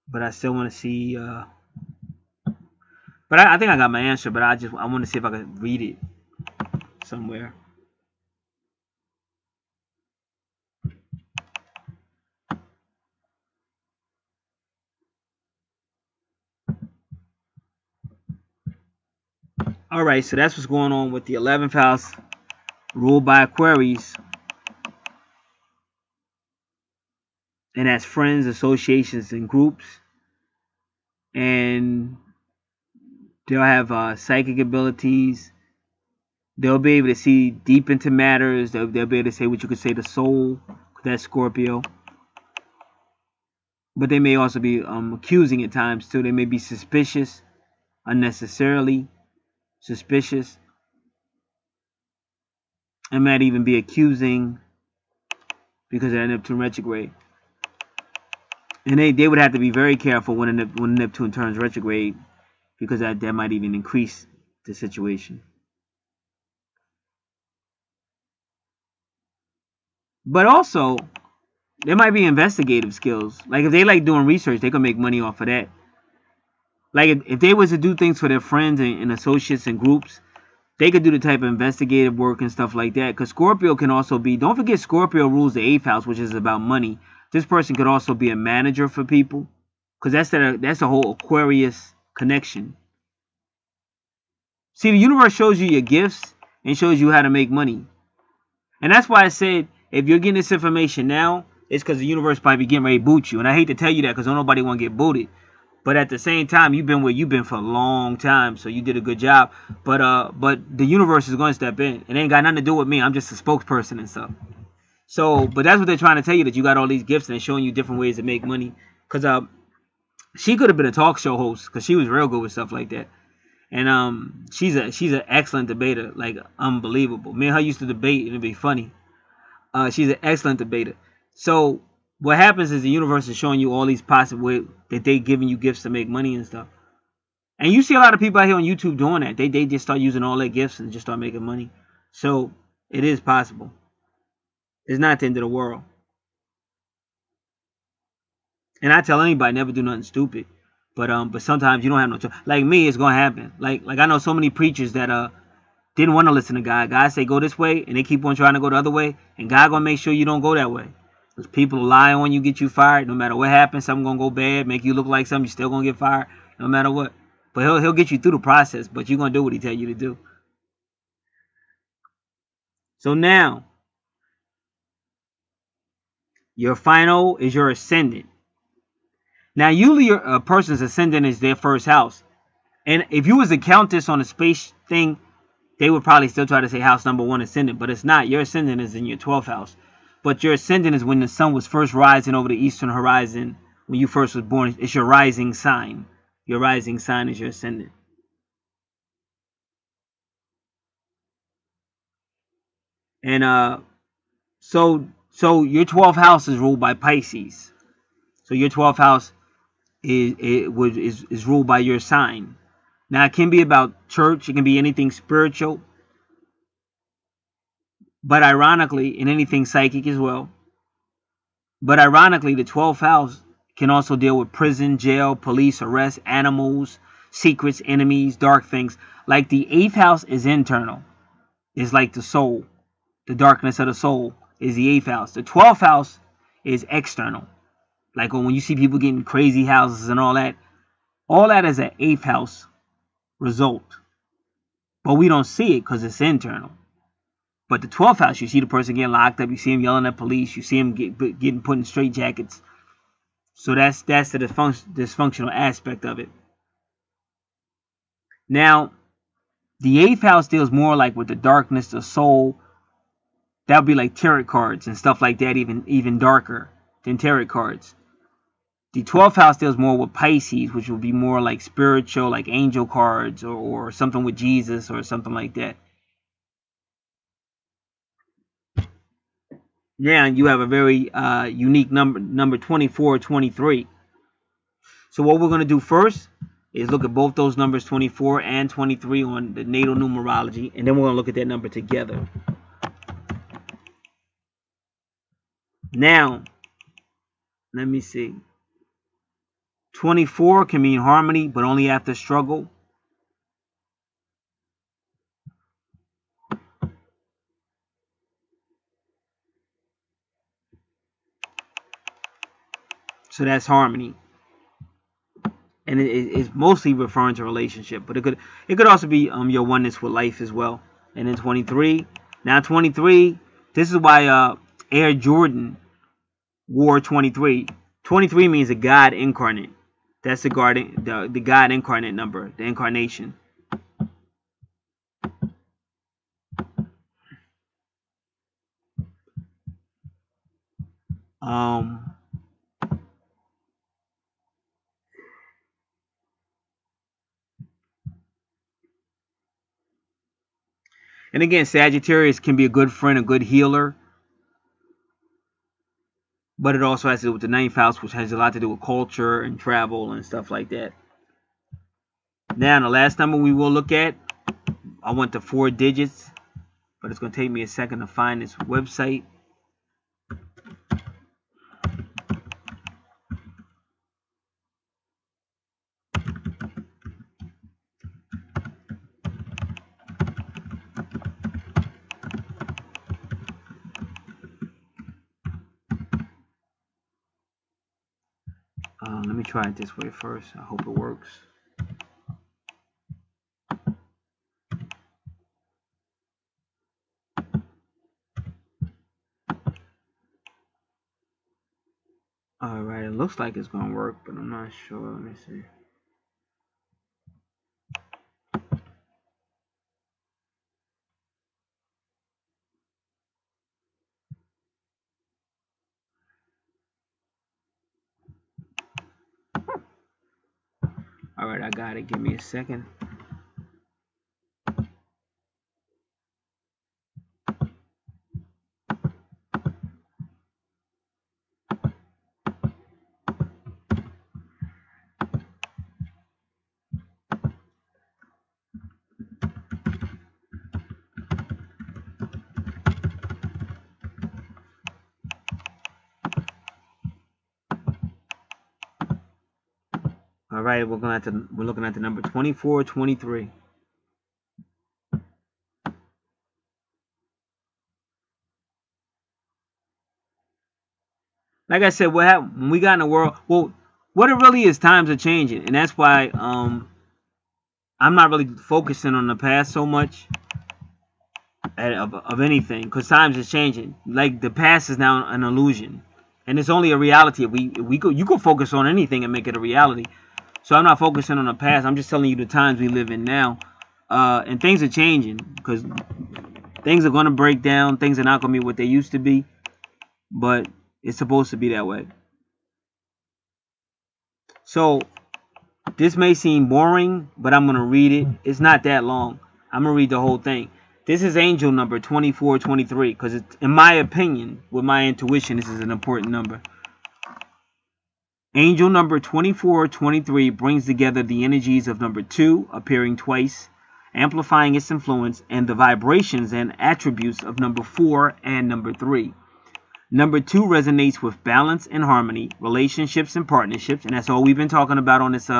But I still want to see. But I think I got my answer. But I want to see if I could read it somewhere. All right, so that's what's going on with the 11th house, ruled by Aquarius, and that's friends, associations, and groups. And They'll have psychic abilities. They'll be able to see deep into matters. They'll be able to say what you could say the soul. That's Scorpio. But they may also be accusing at times too. They may be suspicious, unnecessarily suspicious. It might even be accusing because of Neptune retrograde. And they would have to be very careful when Neptune turns retrograde, because that might even increase the situation. But also, there might be investigative skills. Like if they like doing research, they can make money off of that. Like if they was to do things for their friends and associates and groups, they could do the type of investigative work and stuff like that. Because Scorpio can also be, don't forget Scorpio rules the 8th house, which is about money. This person could also be a manager for people, because that's the whole Aquarius connection. See, the universe shows you your gifts and shows you how to make money. And that's why I said, if you're getting this information now, it's because the universe might be getting ready to boot you. And I hate to tell you that because nobody want to get booted. But at the same time, you've been where you've been for a long time, so you did a good job. But the universe is going to step in. It ain't got nothing to do with me. I'm just a spokesperson and stuff. So, but that's what they're trying to tell you, that you got all these gifts and they're showing you different ways to make money. Because she could have been a talk show host, because she was real good with stuff like that. And she's an excellent debater, like unbelievable. Me and her used to debate, and it'd be funny. She's an excellent debater. So what happens is the universe is showing you all these possible ways that they giving you gifts to make money and stuff. And you see a lot of people out here on YouTube doing that. They just start using all their gifts and just start making money. So it is possible. It's not the end of the world. And I tell anybody, never do nothing stupid. But sometimes you don't have no choice. Like me, it's gonna happen. Like I know so many preachers that didn't want to listen to God. God say go this way, and they keep on trying to go the other way. And God gonna make sure you don't go that way. Because people lie on you, get you fired. No matter what happens, something gonna go bad, make you look like something. You still gonna get fired, no matter what. But he'll get you through the process. But you're gonna do what he tell you to do. So now, your final is your ascendant. Now, usually a person's ascendant is their first house. And if you was to count this on a space thing, they would probably still try to say house number 1 ascendant. But it's not. Your ascendant is in your 12th house. But your ascendant is when the sun was first rising over the eastern horizon. When you first was born, it's your rising sign. Your rising sign is your ascendant. And so your 12th house is ruled by Pisces. So your 12th house is ruled by your sign. Now it can be about church, it can be anything spiritual, but ironically, in anything psychic as well. But ironically, the 12th house can also deal with prison, jail, police, arrest, animals, secrets, enemies, dark things. Like the 8th house is internal. It's like the soul. The darkness of the soul is the 8th house. The 12th house is external. Like when you see people getting crazy houses and all that is an 8th house result. But we don't see it because it's internal. But the 12th house, you see the person getting locked up, you see him yelling at police, you see him getting put in straitjackets. So that's the dysfunctional aspect of it. Now, the 8th house deals more like with the darkness, the soul. That would be like tarot cards and stuff like that, even darker than tarot cards. The 12th house deals more with Pisces, which would be more like spiritual, like angel cards or something with Jesus or something like that. Now you have a very unique number 24, 23. So what we're going to do first is look at both those numbers, 24 and 23, on the natal numerology, and then we're going to look at that number together. Now, let me see. 24 can mean harmony, but only after struggle. So that's harmony. And it is mostly referring to relationship, but it could also be your oneness with life as well. And then 23. Now 23, this is why Air Jordan wore 23. 23 means a God incarnate. That's the God incarnate number, the incarnation. And again, Sagittarius can be a good friend, a good healer, but it also has to do with the ninth house, which has a lot to do with culture and travel and stuff like that. Now, the last number we will look at, I want the 4 digits, but it's going to take me a second to find this website. Let me try it this way first. I hope it works. Alright, it looks like it's going to work, but I'm not sure. Let me see. Alright, I got it. Give me a second. All right, we're looking at the number 2423. Like I said, what happened when we got in the world? Well, what it really is, times are changing, and that's why I'm not really focusing on the past so much of anything, because times is changing. Like the past is now an illusion, and it's only a reality. You could focus on anything and make it a reality. So I'm not focusing on the past. I'm just telling you the times we live in now, and things are changing because things are going to break down. Things are not going to be what they used to be, but it's supposed to be that way. So this may seem boring, but I'm going to read it. It's not that long. I'm going to read the whole thing. This is angel number 2423 because, in my opinion, with my intuition, this is an important number. Angel number 2423 brings together the energies of number 2 appearing twice, amplifying its influence, and the vibrations and attributes of number 4 and number 3. Number 2 resonates with balance and harmony, relationships and partnerships, and that's all we've been talking about on this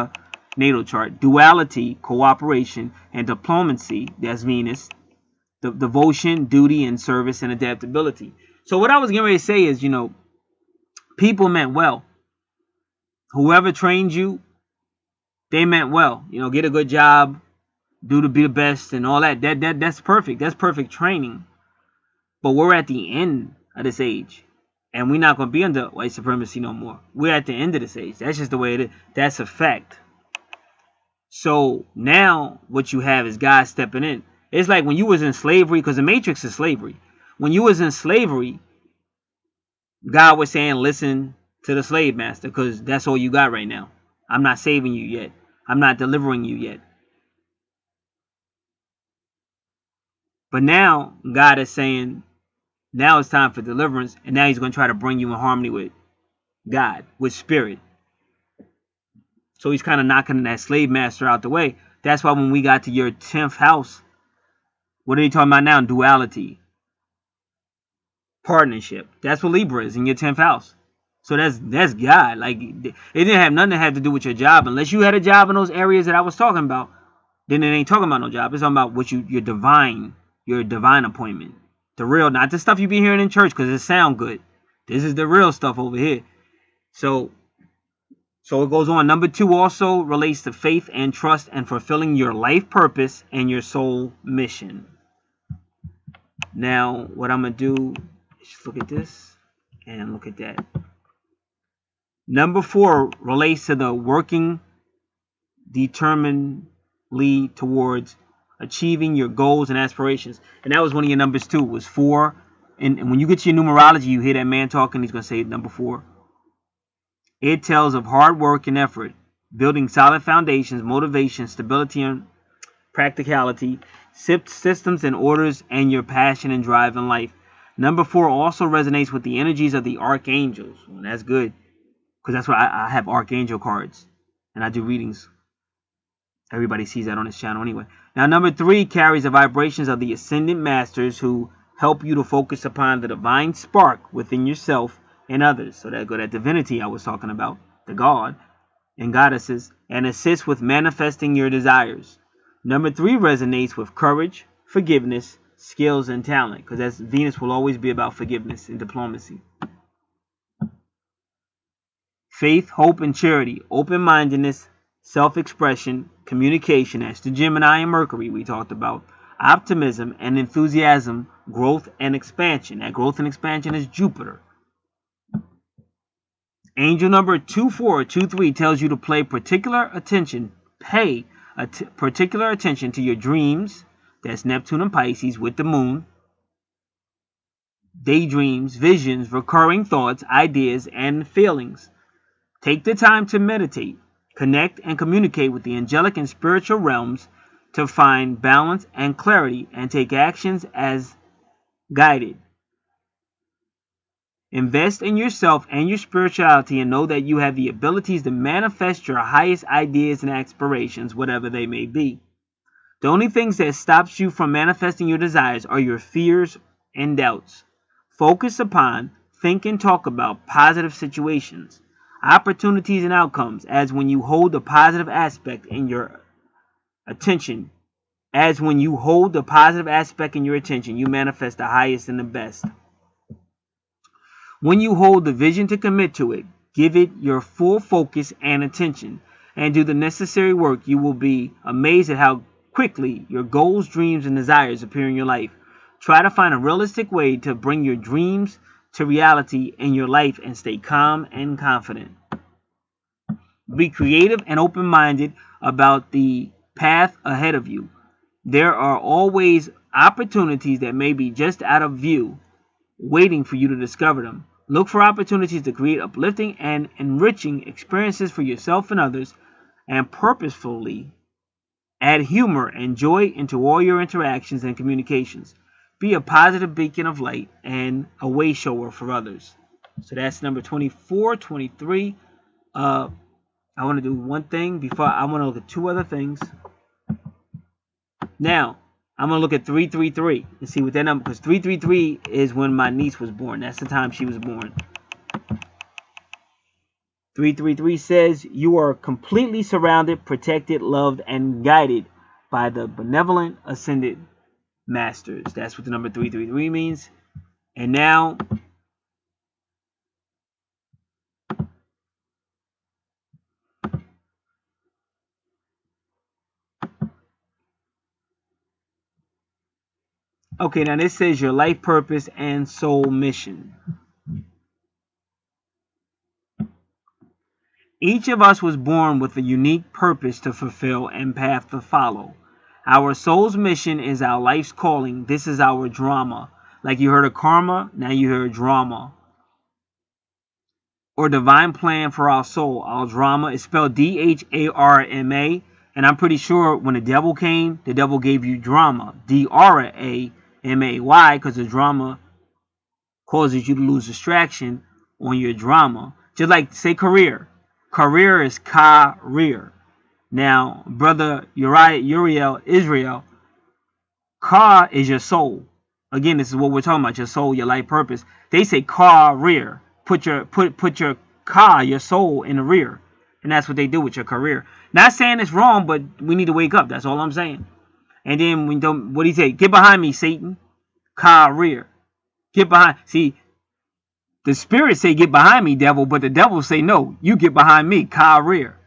natal chart. Duality, cooperation, and diplomacy, that's Venus. The devotion, duty, and service and adaptability. So what I was getting ready to say is, people meant well. Whoever trained you, they meant well. Get a good job, be the best, and all that. That's perfect. That's perfect training. But we're at the end of this age, and we're not going to be under white supremacy no more. We're at the end of this age. That's just the way it is. That's a fact. So now what you have is God stepping in. It's like when you was in slavery, because the Matrix is slavery. When you was in slavery, God was saying, listen to the slave master, because that's all you got right now. I'm not saving you yet. I'm not delivering you yet. But now God is saying, now it's time for deliverance, and now he's going to try to bring you in harmony with God, with spirit. So he's kind of knocking that slave master out the way. That's why when we got to your 10th house, what are you talking about now? Duality. Partnership. That's what Libra is in your 10th house. So that's God. Like, it didn't have nothing to have to do with your job. Unless you had a job in those areas that I was talking about, then it ain't talking about no job. It's talking about what your divine appointment. The real, not the stuff you be hearing in church because it sound good. This is the real stuff over here. So it goes on. Number 2 also relates to faith and trust and fulfilling your life purpose and your soul mission. Now, what I'm going to do is look at this and look at that. Number 4 relates to the working determinedly towards achieving your goals and aspirations. And that was one of your numbers too, was 4. And when you get to your numerology, you hear that man talking, he's going to say number 4. It tells of hard work and effort, building solid foundations, motivation, stability, and practicality, systems and orders, and your passion and drive in life. Number 4 also resonates with the energies of the archangels. Well, that's good, because that's what I have archangel cards, and I do readings. Everybody sees that on this channel anyway. Now, number 3 carries the vibrations of the ascendant masters who help you to focus upon the divine spark within yourself and others. So that divinity I was talking about, the God and goddesses, and assist with manifesting your desires. Number 3 resonates with courage, forgiveness, skills, and talent, because that's Venus will always be about forgiveness and diplomacy. Faith, hope, and charity, open-mindedness, self-expression, communication, that's the Gemini and Mercury we talked about, optimism and enthusiasm, growth and expansion. That growth and expansion is Jupiter. Angel number 2423 tells you to pay particular attention to your dreams. That's Neptune and Pisces with the moon. Daydreams, visions, recurring thoughts, ideas, and feelings. Take the time to meditate, connect, and communicate with the angelic and spiritual realms to find balance and clarity, and take actions as guided. Invest in yourself and your spirituality, and know that you have the abilities to manifest your highest ideas and aspirations, whatever they may be. The only things that stops you from manifesting your desires are your fears and doubts. Focus upon, think, and talk about positive situations, opportunities, and outcomes, as when you hold the positive aspect in your attention. You manifest the highest and the best. When you hold the vision to commit to it, give it your full focus and attention, and do the necessary work, you will be amazed at how quickly your goals, dreams, and desires appear in your life. Try to find a realistic way to bring your dreams to reality in your life, and stay calm and confident. Be creative and open-minded about the path ahead of you. There are always opportunities that may be just out of view, waiting for you to discover them. Look for opportunities to create uplifting and enriching experiences for yourself and others, and purposefully add humor and joy into all your interactions and communications. Be a positive beacon of light and a way shower for others. So that's number 24, 23. I want to do one thing before I want to look at 2 other things. Now, I'm going to look at 333 and see what that number, because 333 is when my niece was born. That's the time she was born. 333 says, you are completely surrounded, protected, loved, and guided by the benevolent ascended masters. That's what the number 333 means. And now, okay, now this says your life purpose and soul mission. Each of us was born with a unique purpose to fulfill and path to follow. Our soul's mission is our life's calling. This is our drama. Like you heard of karma, now you heard drama. Or divine plan for our soul. Our drama is spelled D-H-A-R-M-A. And I'm pretty sure when the devil came, the devil gave you drama. D-R-A-M-A. Why? Because the drama causes you to lose distraction on your drama. Just like, say, career. Career is career. Now, brother Uriel, Israel, Ka is your soul. Again, this is what we're talking about, your soul, your life purpose. They say career. Put your Ka, your soul, in the rear. And that's what they do with your career. Not saying it's wrong, but we need to wake up. That's all I'm saying. And then what do you say? Get behind me, Satan. Career. Get behind. See, the spirits say get behind me, devil, but the devil say no, you get behind me, career.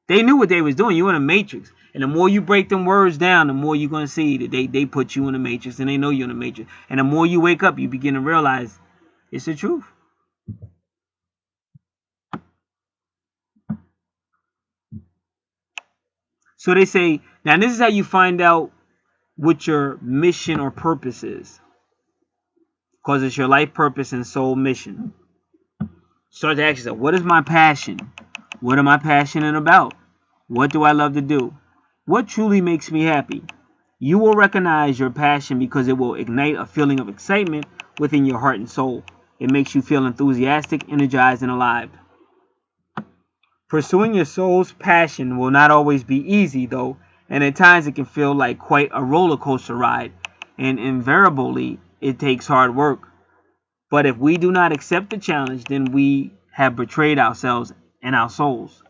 They knew what they was doing. You in a matrix. And the more you break them words down, the more you're going to see that they put you in a matrix, and they know you're in a matrix. And the more you wake up, you begin to realize it's the truth. So they say, now this is how you find out what your mission or purpose is, because it's your life purpose and soul mission. Start to ask yourself, what is my passion? What am I passionate about? What do I love to do? What truly makes me happy? You will recognize your passion because it will ignite a feeling of excitement within your heart and soul. It makes you feel enthusiastic, energized, and alive. Pursuing your soul's passion will not always be easy, though, and at times it can feel like quite a roller coaster ride, and invariably it takes hard work. But if we do not accept the challenge, then we have betrayed ourselves and our souls.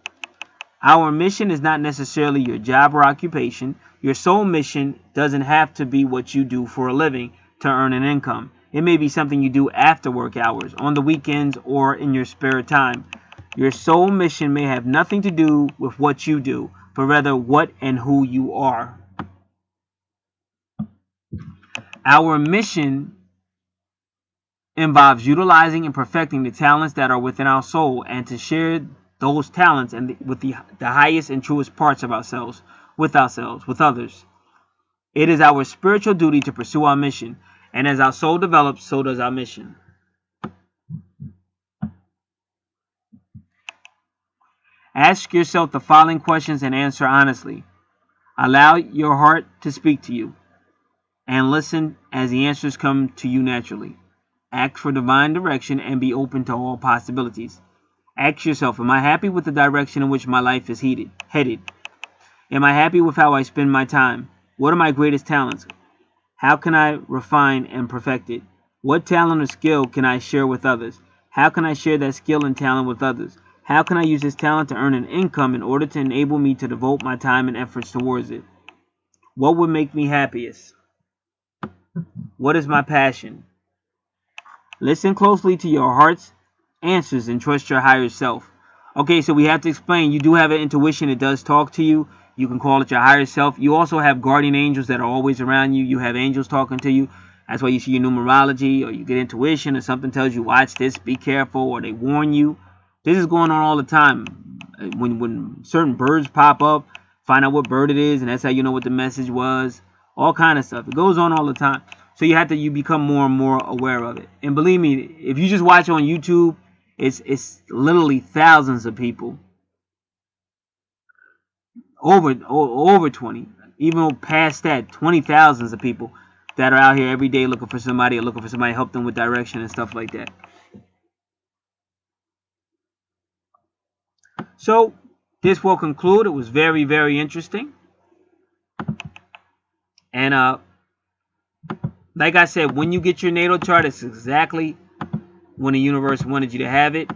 Our mission is not necessarily your job or occupation. Your soul mission doesn't have to be what you do for a living to earn an income. It may be something you do after work hours, on the weekends, or in your spare time. Your soul mission may have nothing to do with what you do, but rather what and who you are. Our mission involves utilizing and perfecting the talents that are within our soul and to share those talents and with the highest and truest parts of ourselves, with others. It is our spiritual duty to pursue our mission, and as our soul develops, so does our mission. Ask yourself the following questions and answer honestly. Allow your heart to speak to you, and listen as the answers come to you naturally. Ask for divine direction and be open to all possibilities. Ask yourself, am I happy with the direction in which my life is headed? Am I happy with how I spend my time? What are my greatest talents? How can I refine and perfect it? What talent or skill can I share with others? How can I share that skill and talent with others? How can I use this talent to earn an income in order to enable me to devote my time and efforts towards it? What would make me happiest? What is my passion? Listen closely to your heart's answers and trust your higher self. Okay, so we have to explain. You do have an intuition. It does talk to you. You can call it your higher self. You also have guardian angels that are always around you. You have angels talking to you. That's why you see your numerology, or you get intuition, or something tells you, watch this, be careful, or they warn you. This is going on all the time. When certain birds pop up, find out what bird it is, and that's how you know what the message was. All kind of stuff. It goes on all the time. So you become more and more aware of it. And believe me, if you just watch on YouTube, it's literally thousands of people, over 20, even past that, 20,000s of people that are out here every day looking for somebody, or looking for somebody to help them with direction and stuff like that. So this will conclude. It was very, very interesting. And like I said, when you get your natal chart, it's exactly when the universe wanted you to have it.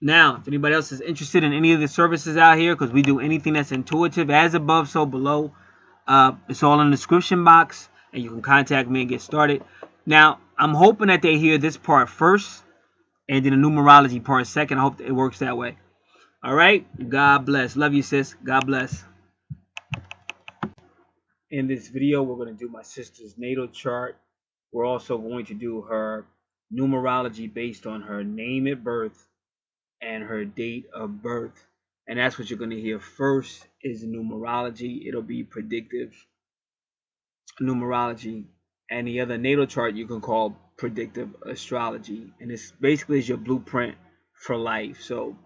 Now, if anybody else is interested in any of the services out here, because we do anything that's intuitive, as above, so below, it's all in the description box, and you can contact me and get started. Now, I'm hoping that they hear this part first, and then the numerology part second. I hope it works that way. All right? God bless. Love you, sis. God bless. In this video, we're going to do my sister's natal chart. We're also going to do her numerology based on her name at birth and her date of birth. And that's what you're going to hear first is numerology. It'll be predictive numerology. And the other natal chart you can call predictive astrology. And this basically is your blueprint for life. So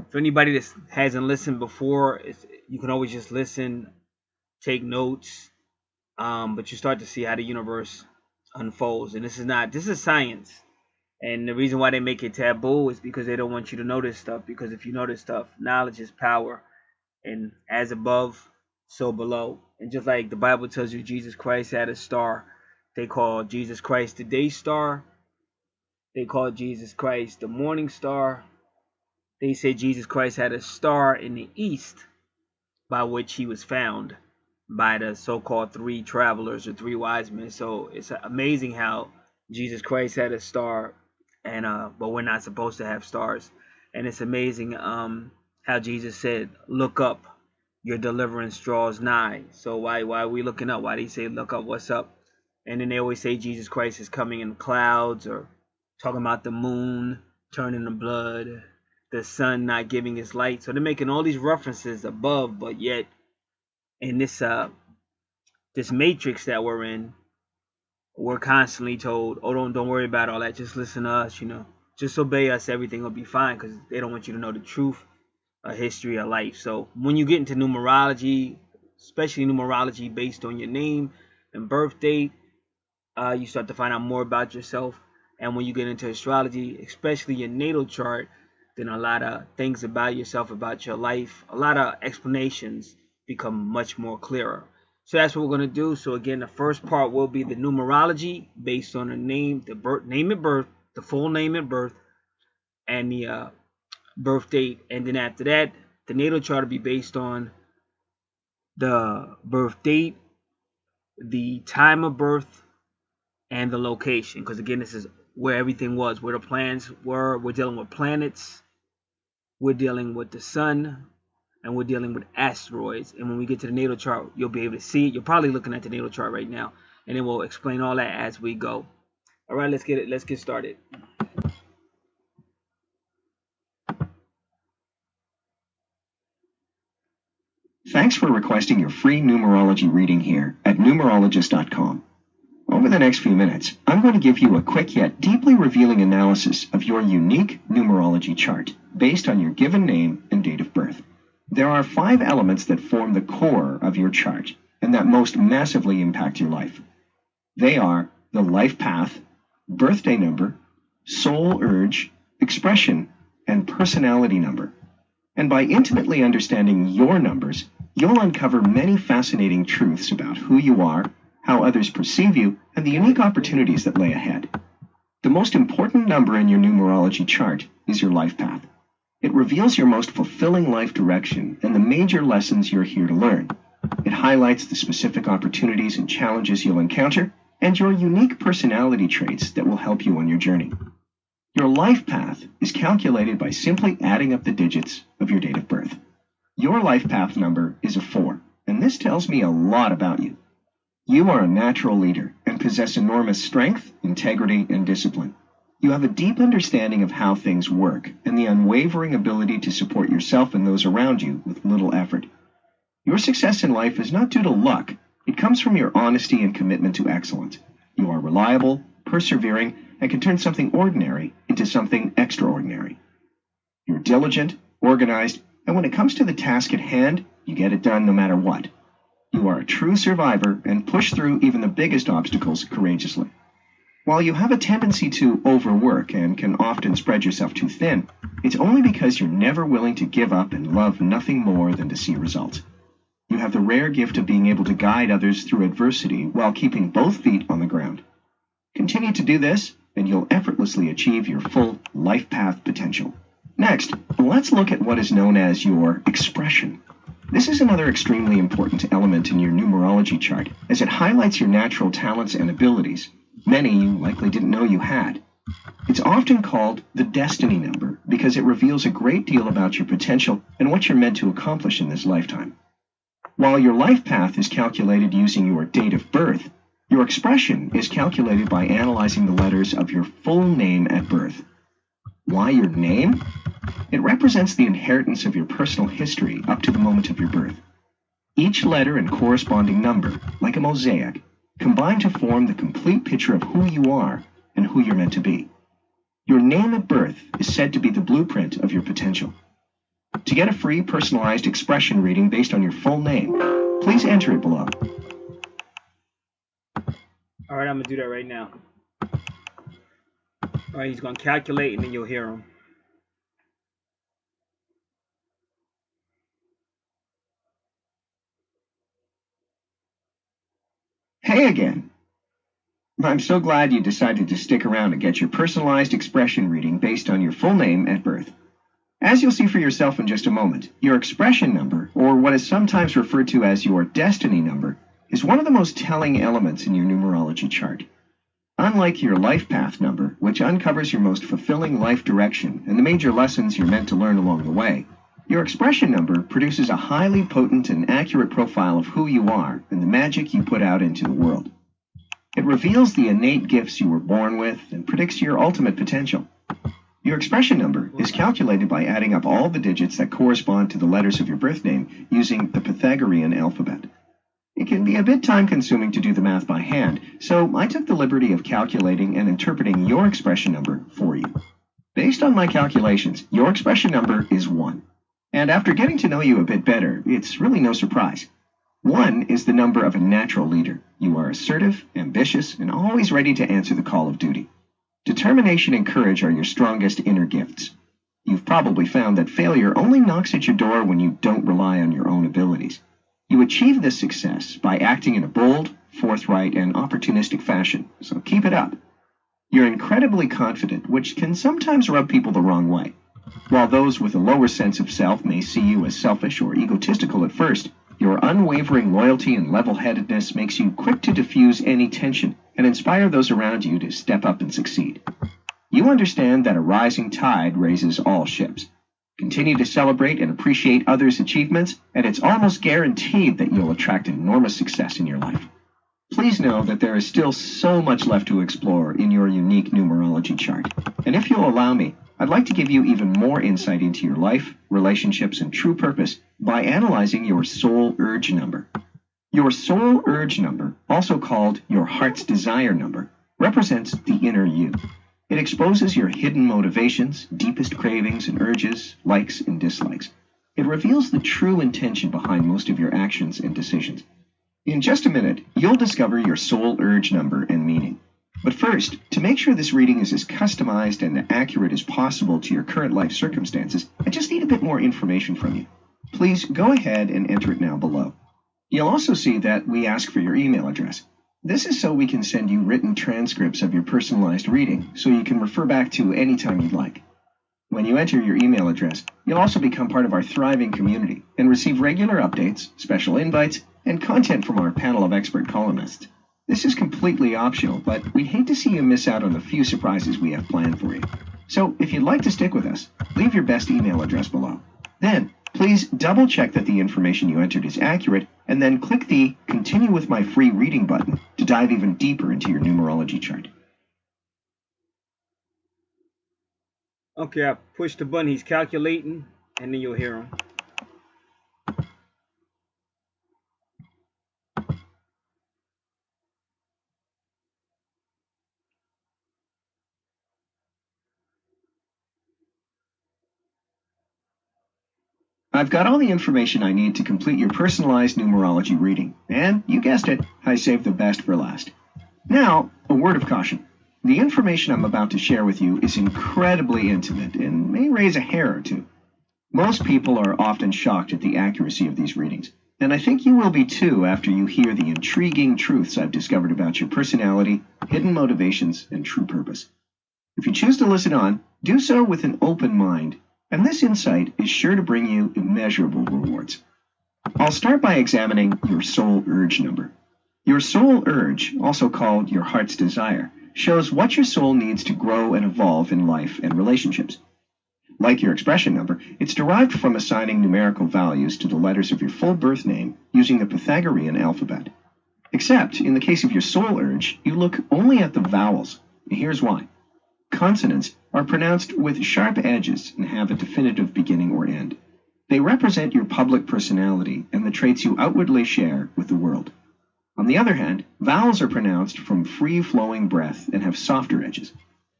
for anybody that hasn't listened before, you can always just listen, take notes, but you start to see how the universe unfolds. And this is science. And the reason why they make it taboo is because they don't want you to know this stuff. Because if you know this stuff, knowledge is power. And as above, so below. And just like the Bible tells you, Jesus Christ had a star. They call Jesus Christ the day star. They call Jesus Christ the morning star. They say Jesus Christ had a star in the east by which he was found by the so-called three travelers or three wise men. So it's amazing how Jesus Christ had a star, and but we're not supposed to have stars. And it's amazing how Jesus said, "Look up, your deliverance draws nigh." So why are we looking up? Why do he say, "Look up, what's up"? And then they always say Jesus Christ is coming in clouds, or talking about the moon turning to blood, the sun not giving its light. So they're making all these references above, but yet in this this matrix that we're in, we're constantly told, oh, don't worry about all that, just listen to us, just obey us, everything will be fine, because they don't want you to know the truth, a history of life. So when you get into numerology, especially numerology based on your name and birth date, you start to find out more about yourself. And when you get into astrology, especially your natal chart, then a lot of things about yourself, about your life, a lot of explanations become much more clearer. So that's what we're going to do. So again, the first part will be the numerology based on the name, the name at birth, the full name at birth, and the birth date. And then after that, the natal chart will be based on the birth date, the time of birth, and the location. Because again, this is where everything was, where the plans were. We're dealing with planets, we're dealing with the sun, and we're dealing with asteroids. And when we get to the natal chart, you'll be able to see it. You're probably looking at the natal chart right now, and then we'll explain all that as we go. All right, let's get started. Thanks for requesting your free numerology reading here at numerologist.com. Over the next few minutes, I'm going to give you a quick yet deeply revealing analysis of your unique numerology chart based on your given name and date of birth. There are 5 elements that form the core of your chart and that most massively impact your life. They are the life path, birthday number, soul urge, expression, and personality number. And by intimately understanding your numbers, you'll uncover many fascinating truths about who you are, how others perceive you, and the unique opportunities that lay ahead. The most important number in your numerology chart is your life path. It reveals your most fulfilling life direction and the major lessons you're here to learn. It highlights the specific opportunities and challenges you'll encounter and your unique personality traits that will help you on your journey. Your life path is calculated by simply adding up the digits of your date of birth. Your life path number is a 4, and this tells me a lot about you. You are a natural leader and possess enormous strength, integrity, and discipline. You have a deep understanding of how things work and the unwavering ability to support yourself and those around you with little effort. Your success in life is not due to luck. It comes from your honesty and commitment to excellence. You are reliable, persevering, and can turn something ordinary into something extraordinary. You're diligent, organized, and when it comes to the task at hand, you get it done no matter what. You are a true survivor and push through even the biggest obstacles courageously. While you have a tendency to overwork and can often spread yourself too thin, it's only because you're never willing to give up and love nothing more than to see results. You have the rare gift of being able to guide others through adversity while keeping both feet on the ground. Continue to do this, and you'll effortlessly achieve your full life path potential. Next, let's look at what is known as your expression. This is another extremely important element in your numerology chart, as it highlights your natural talents and abilities, many you likely didn't know you had. It's often called the destiny number because it reveals a great deal about your potential and what you're meant to accomplish in this lifetime. While your life path is calculated using your date of birth, your expression is calculated by analyzing the letters of your full name at birth. Why your name? It represents the inheritance of your personal history up to the moment of your birth. Each letter and corresponding number, like a mosaic, combine to form the complete picture of who you are and who you're meant to be. Your name at birth is said to be the blueprint of your potential. To get a free personalized expression reading based on your full name, please enter it below. All right, I'm going to do that right now. All right, he's going to calculate, and then you'll hear him. Hey again. I'm so glad you decided to stick around and get your personalized expression reading based on your full name at birth. As you'll see for yourself in just a moment, your expression number, or what is sometimes referred to as your destiny number, is one of the most telling elements in your numerology chart. Unlike your life path number, which uncovers your most fulfilling life direction and the major lessons you're meant to learn along the way, your expression number produces a highly potent and accurate profile of who you are and the magic you put out into the world. It reveals the innate gifts you were born with and predicts your ultimate potential. Your expression number is calculated by adding up all the digits that correspond to the letters of your birth name using the Pythagorean alphabet. It can be a bit time-consuming to do the math by hand, so I took the liberty of calculating and interpreting your expression number for you. Based on my calculations, your expression number is 1. And after getting to know you a bit better, it's really no surprise. 1 is the number of a natural leader. You are assertive, ambitious, and always ready to answer the call of duty. Determination and courage are your strongest inner gifts. You've probably found that failure only knocks at your door when you don't rely on your own abilities. You achieve this success by acting in a bold, forthright, and opportunistic fashion, so keep it up. You're incredibly confident, which can sometimes rub people the wrong way. While those with a lower sense of self may see you as selfish or egotistical at first, your unwavering loyalty and level-headedness makes you quick to diffuse any tension and inspire those around you to step up and succeed. You understand that a rising tide raises all ships. Continue to celebrate and appreciate others' achievements, and it's almost guaranteed that you'll attract enormous success in your life. Please know that there is still so much left to explore in your unique numerology chart. And if you'll allow me, I'd like to give you even more insight into your life, relationships, and true purpose by analyzing your soul urge number. Your soul urge number, also called your heart's desire number, represents the inner you. It exposes your hidden motivations, deepest cravings and urges, likes and dislikes. It reveals the true intention behind most of your actions and decisions. In just a minute, you'll discover your soul urge number and meaning. But first, to make sure this reading is as customized and accurate as possible to your current life circumstances, I just need a bit more information from you. Please go ahead and enter it now below. You'll also see that we ask for your email address. This is so we can send you written transcripts of your personalized reading, so you can refer back to any time you'd like. When you enter your email address, you'll also become part of our thriving community and receive regular updates, special invites, and content from our panel of expert columnists. This is completely optional, but we'd hate to see you miss out on the few surprises we have planned for you. So if you'd like to stick with us, leave your best email address below. Then, please double-check that the information you entered is accurate, and then click the Continue with my free reading button to dive even deeper into your numerology chart. Okay, I push the button. He's calculating, and then you'll hear him. I've got all the information I need to complete your personalized numerology reading, and you guessed it, I saved the best for last. Now, a word of caution. The information I'm about to share with you is incredibly intimate and may raise a hair or two. Most people are often shocked at the accuracy of these readings, and I think you will be too after you hear the intriguing truths I've discovered about your personality, hidden motivations, and true purpose. If you choose to listen on, do so with an open mind, and this insight is sure to bring you immeasurable rewards. I'll start by examining your soul urge number. Your soul urge, also called your heart's desire, shows what your soul needs to grow and evolve in life and relationships. Like your expression number, it's derived from assigning numerical values to the letters of your full birth name using the Pythagorean alphabet. Except, in the case of your soul urge, you look only at the vowels. Here's why. Consonants are pronounced with sharp edges and have a definitive beginning or end. They represent your public personality and the traits you outwardly share with the world. On the other hand, vowels are pronounced from free-flowing breath and have softer edges.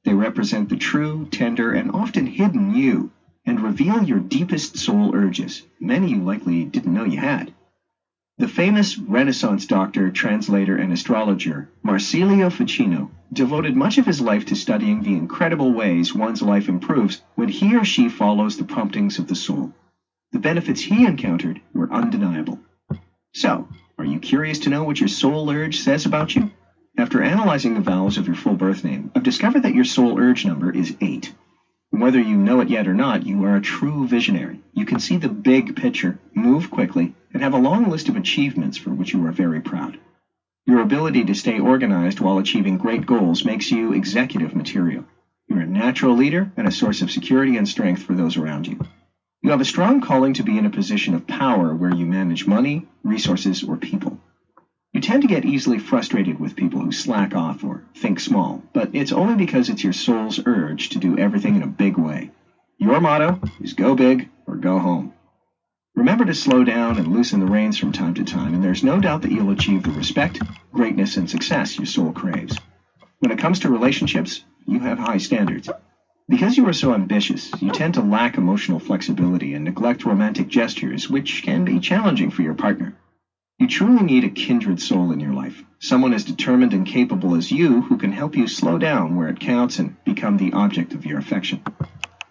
They represent the true, tender, and often hidden you, and reveal your deepest soul urges, many you likely didn't know you had. The famous Renaissance doctor, translator, and astrologer Marsilio Ficino devoted much of his life to studying the incredible ways one's life improves when he or she follows the promptings of the soul. The benefits he encountered were undeniable. So, are you curious to know what your soul urge says about you? After analyzing the vowels of your full birth name, I've discovered that your soul urge number is 8. Whether you know it yet or not, you are a true visionary. You can see the big picture, move quickly, and have a long list of achievements for which you are very proud. Your ability to stay organized while achieving great goals makes you executive material. You're a natural leader and a source of security and strength for those around you. You have a strong calling to be in a position of power where you manage money, resources, or people. You You tend to get easily frustrated with people who slack off or think small, but it's only because it's your soul's urge to do everything in a big way. Your motto is go big or go home. Remember to slow down and loosen the reins from time to time, and there's no doubt that you'll achieve the respect, greatness, and success your soul craves. When it comes to relationships, you have high standards. Because you are so ambitious, you tend to lack emotional flexibility and neglect romantic gestures, which can be challenging for your partner. You truly need a kindred soul in your life, someone as determined and capable as you who can help you slow down where it counts and become the object of your affection.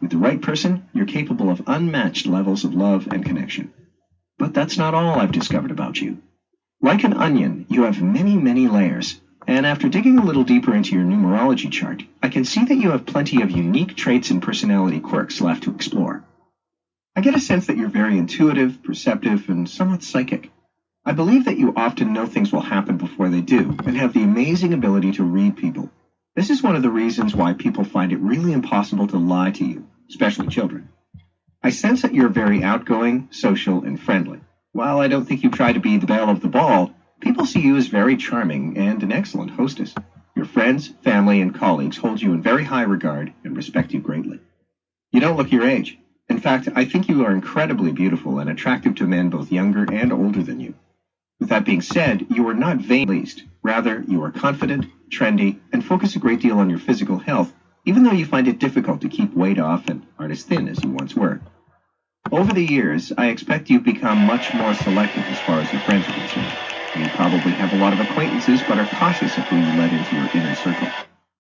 With the right person, you're capable of unmatched levels of love and connection. But that's not all I've discovered about you. Like an onion, you have many, many layers, and after digging a little deeper into your numerology chart, I can see that you have plenty of unique traits and personality quirks left to explore. I get a sense that you're very intuitive, perceptive, and somewhat psychic. I believe that you often know things will happen before they do, and have the amazing ability to read people. This is one of the reasons why people find it really impossible to lie to you, especially children. I sense that you're very outgoing, social, and friendly. While I don't think you try to be the belle of the ball, people see you as very charming and an excellent hostess. Your friends, family, and colleagues hold you in very high regard and respect you greatly. You don't look your age. In fact, I think you are incredibly beautiful and attractive to men both younger and older than you. With that being said, you are not vain least. Rather, you are confident, trendy, and focus a great deal on your physical health, even though you find it difficult to keep weight off and aren't as thin as you once were. Over the years, I expect you've become much more selective as far as your friends are concerned. You probably have a lot of acquaintances, but are cautious of who you let into your inner circle.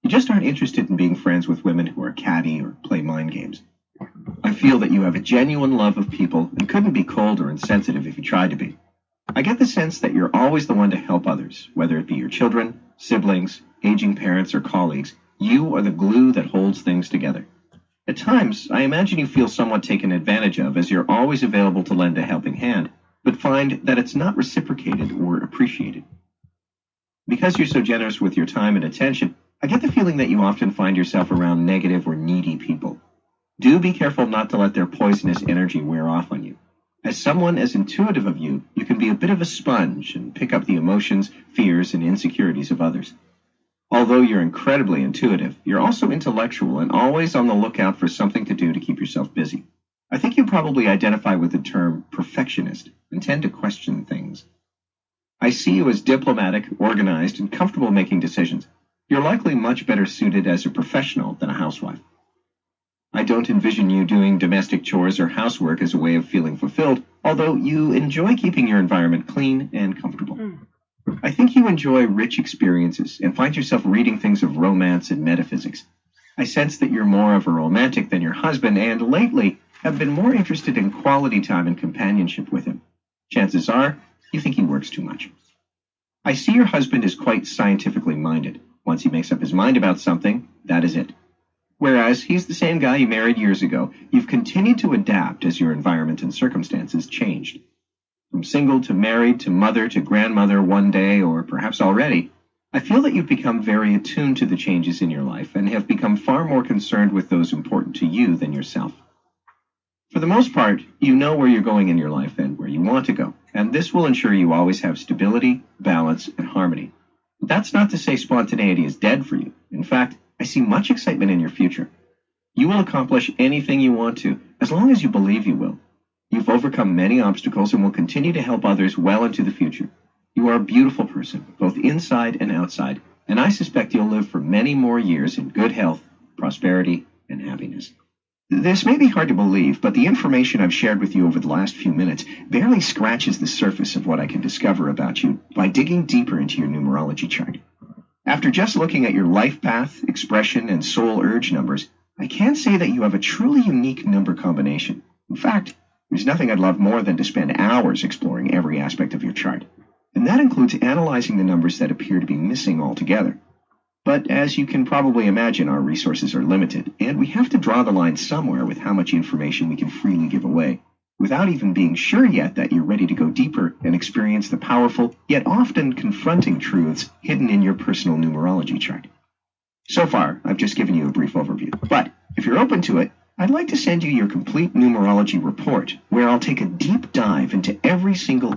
You just aren't interested in being friends with women who are catty or play mind games. I feel that you have a genuine love of people and couldn't be cold or insensitive if you tried to be. I get the sense that you're always the one to help others, whether it be your children, siblings, aging parents, or colleagues. You are the glue that holds things together. At times, I imagine you feel somewhat taken advantage of, as you're always available to lend a helping hand, but find that it's not reciprocated or appreciated. Because you're so generous with your time and attention, I get the feeling that you often find yourself around negative or needy people. Do be careful not to let their poisonous energy wear off on you. As someone as intuitive of you, you can be a bit of a sponge and pick up the emotions, fears, and insecurities of others. Although you're incredibly intuitive, you're also intellectual and always on the lookout for something to do to keep yourself busy. I think you probably identify with the term perfectionist and tend to question things. I see you as diplomatic, organized, and comfortable making decisions. You're likely much better suited as a professional than a housewife. I don't envision you doing domestic chores or housework as a way of feeling fulfilled, although you enjoy keeping your environment clean and comfortable. I think you enjoy rich experiences and find yourself reading things of romance and metaphysics. I sense that you're more of a romantic than your husband and lately have been more interested in quality time and companionship with him. Chances are, you think he works too much. I see your husband is quite scientifically minded. Once he makes up his mind about something, that is it. Whereas he's the same guy you married years ago, you've continued to adapt as your environment and circumstances changed. From single to married to mother to grandmother one day, or perhaps already, I feel that you've become very attuned to the changes in your life and have become far more concerned with those important to you than yourself. For the most part, you know where you're going in your life and where you want to go, and this will ensure you always have stability, balance, and harmony. But that's not to say spontaneity is dead for you. In fact, I see much excitement in your future. You will accomplish anything you want to, as long as you believe you will. You've overcome many obstacles and will continue to help others well into the future. You are a beautiful person, both inside and outside, and I suspect you'll live for many more years in good health, prosperity, and happiness. This may be hard to believe, but the information I've shared with you over the last few minutes barely scratches the surface of what I can discover about you by digging deeper into your numerology chart. After just looking at your life path, expression, and soul urge numbers, I can say that you have a truly unique number combination. In fact, there's nothing I'd love more than to spend hours exploring every aspect of your chart, and that includes analyzing the numbers that appear to be missing altogether. But as you can probably imagine, our resources are limited, and we have to draw the line somewhere with how much information we can freely give away, without even being sure yet that you're ready to go deeper and experience the powerful, yet often confronting truths hidden in your personal numerology chart. So far, I've just given you a brief overview, but if you're open to it, I'd like to send you your complete numerology report, where I'll take a deep dive into every single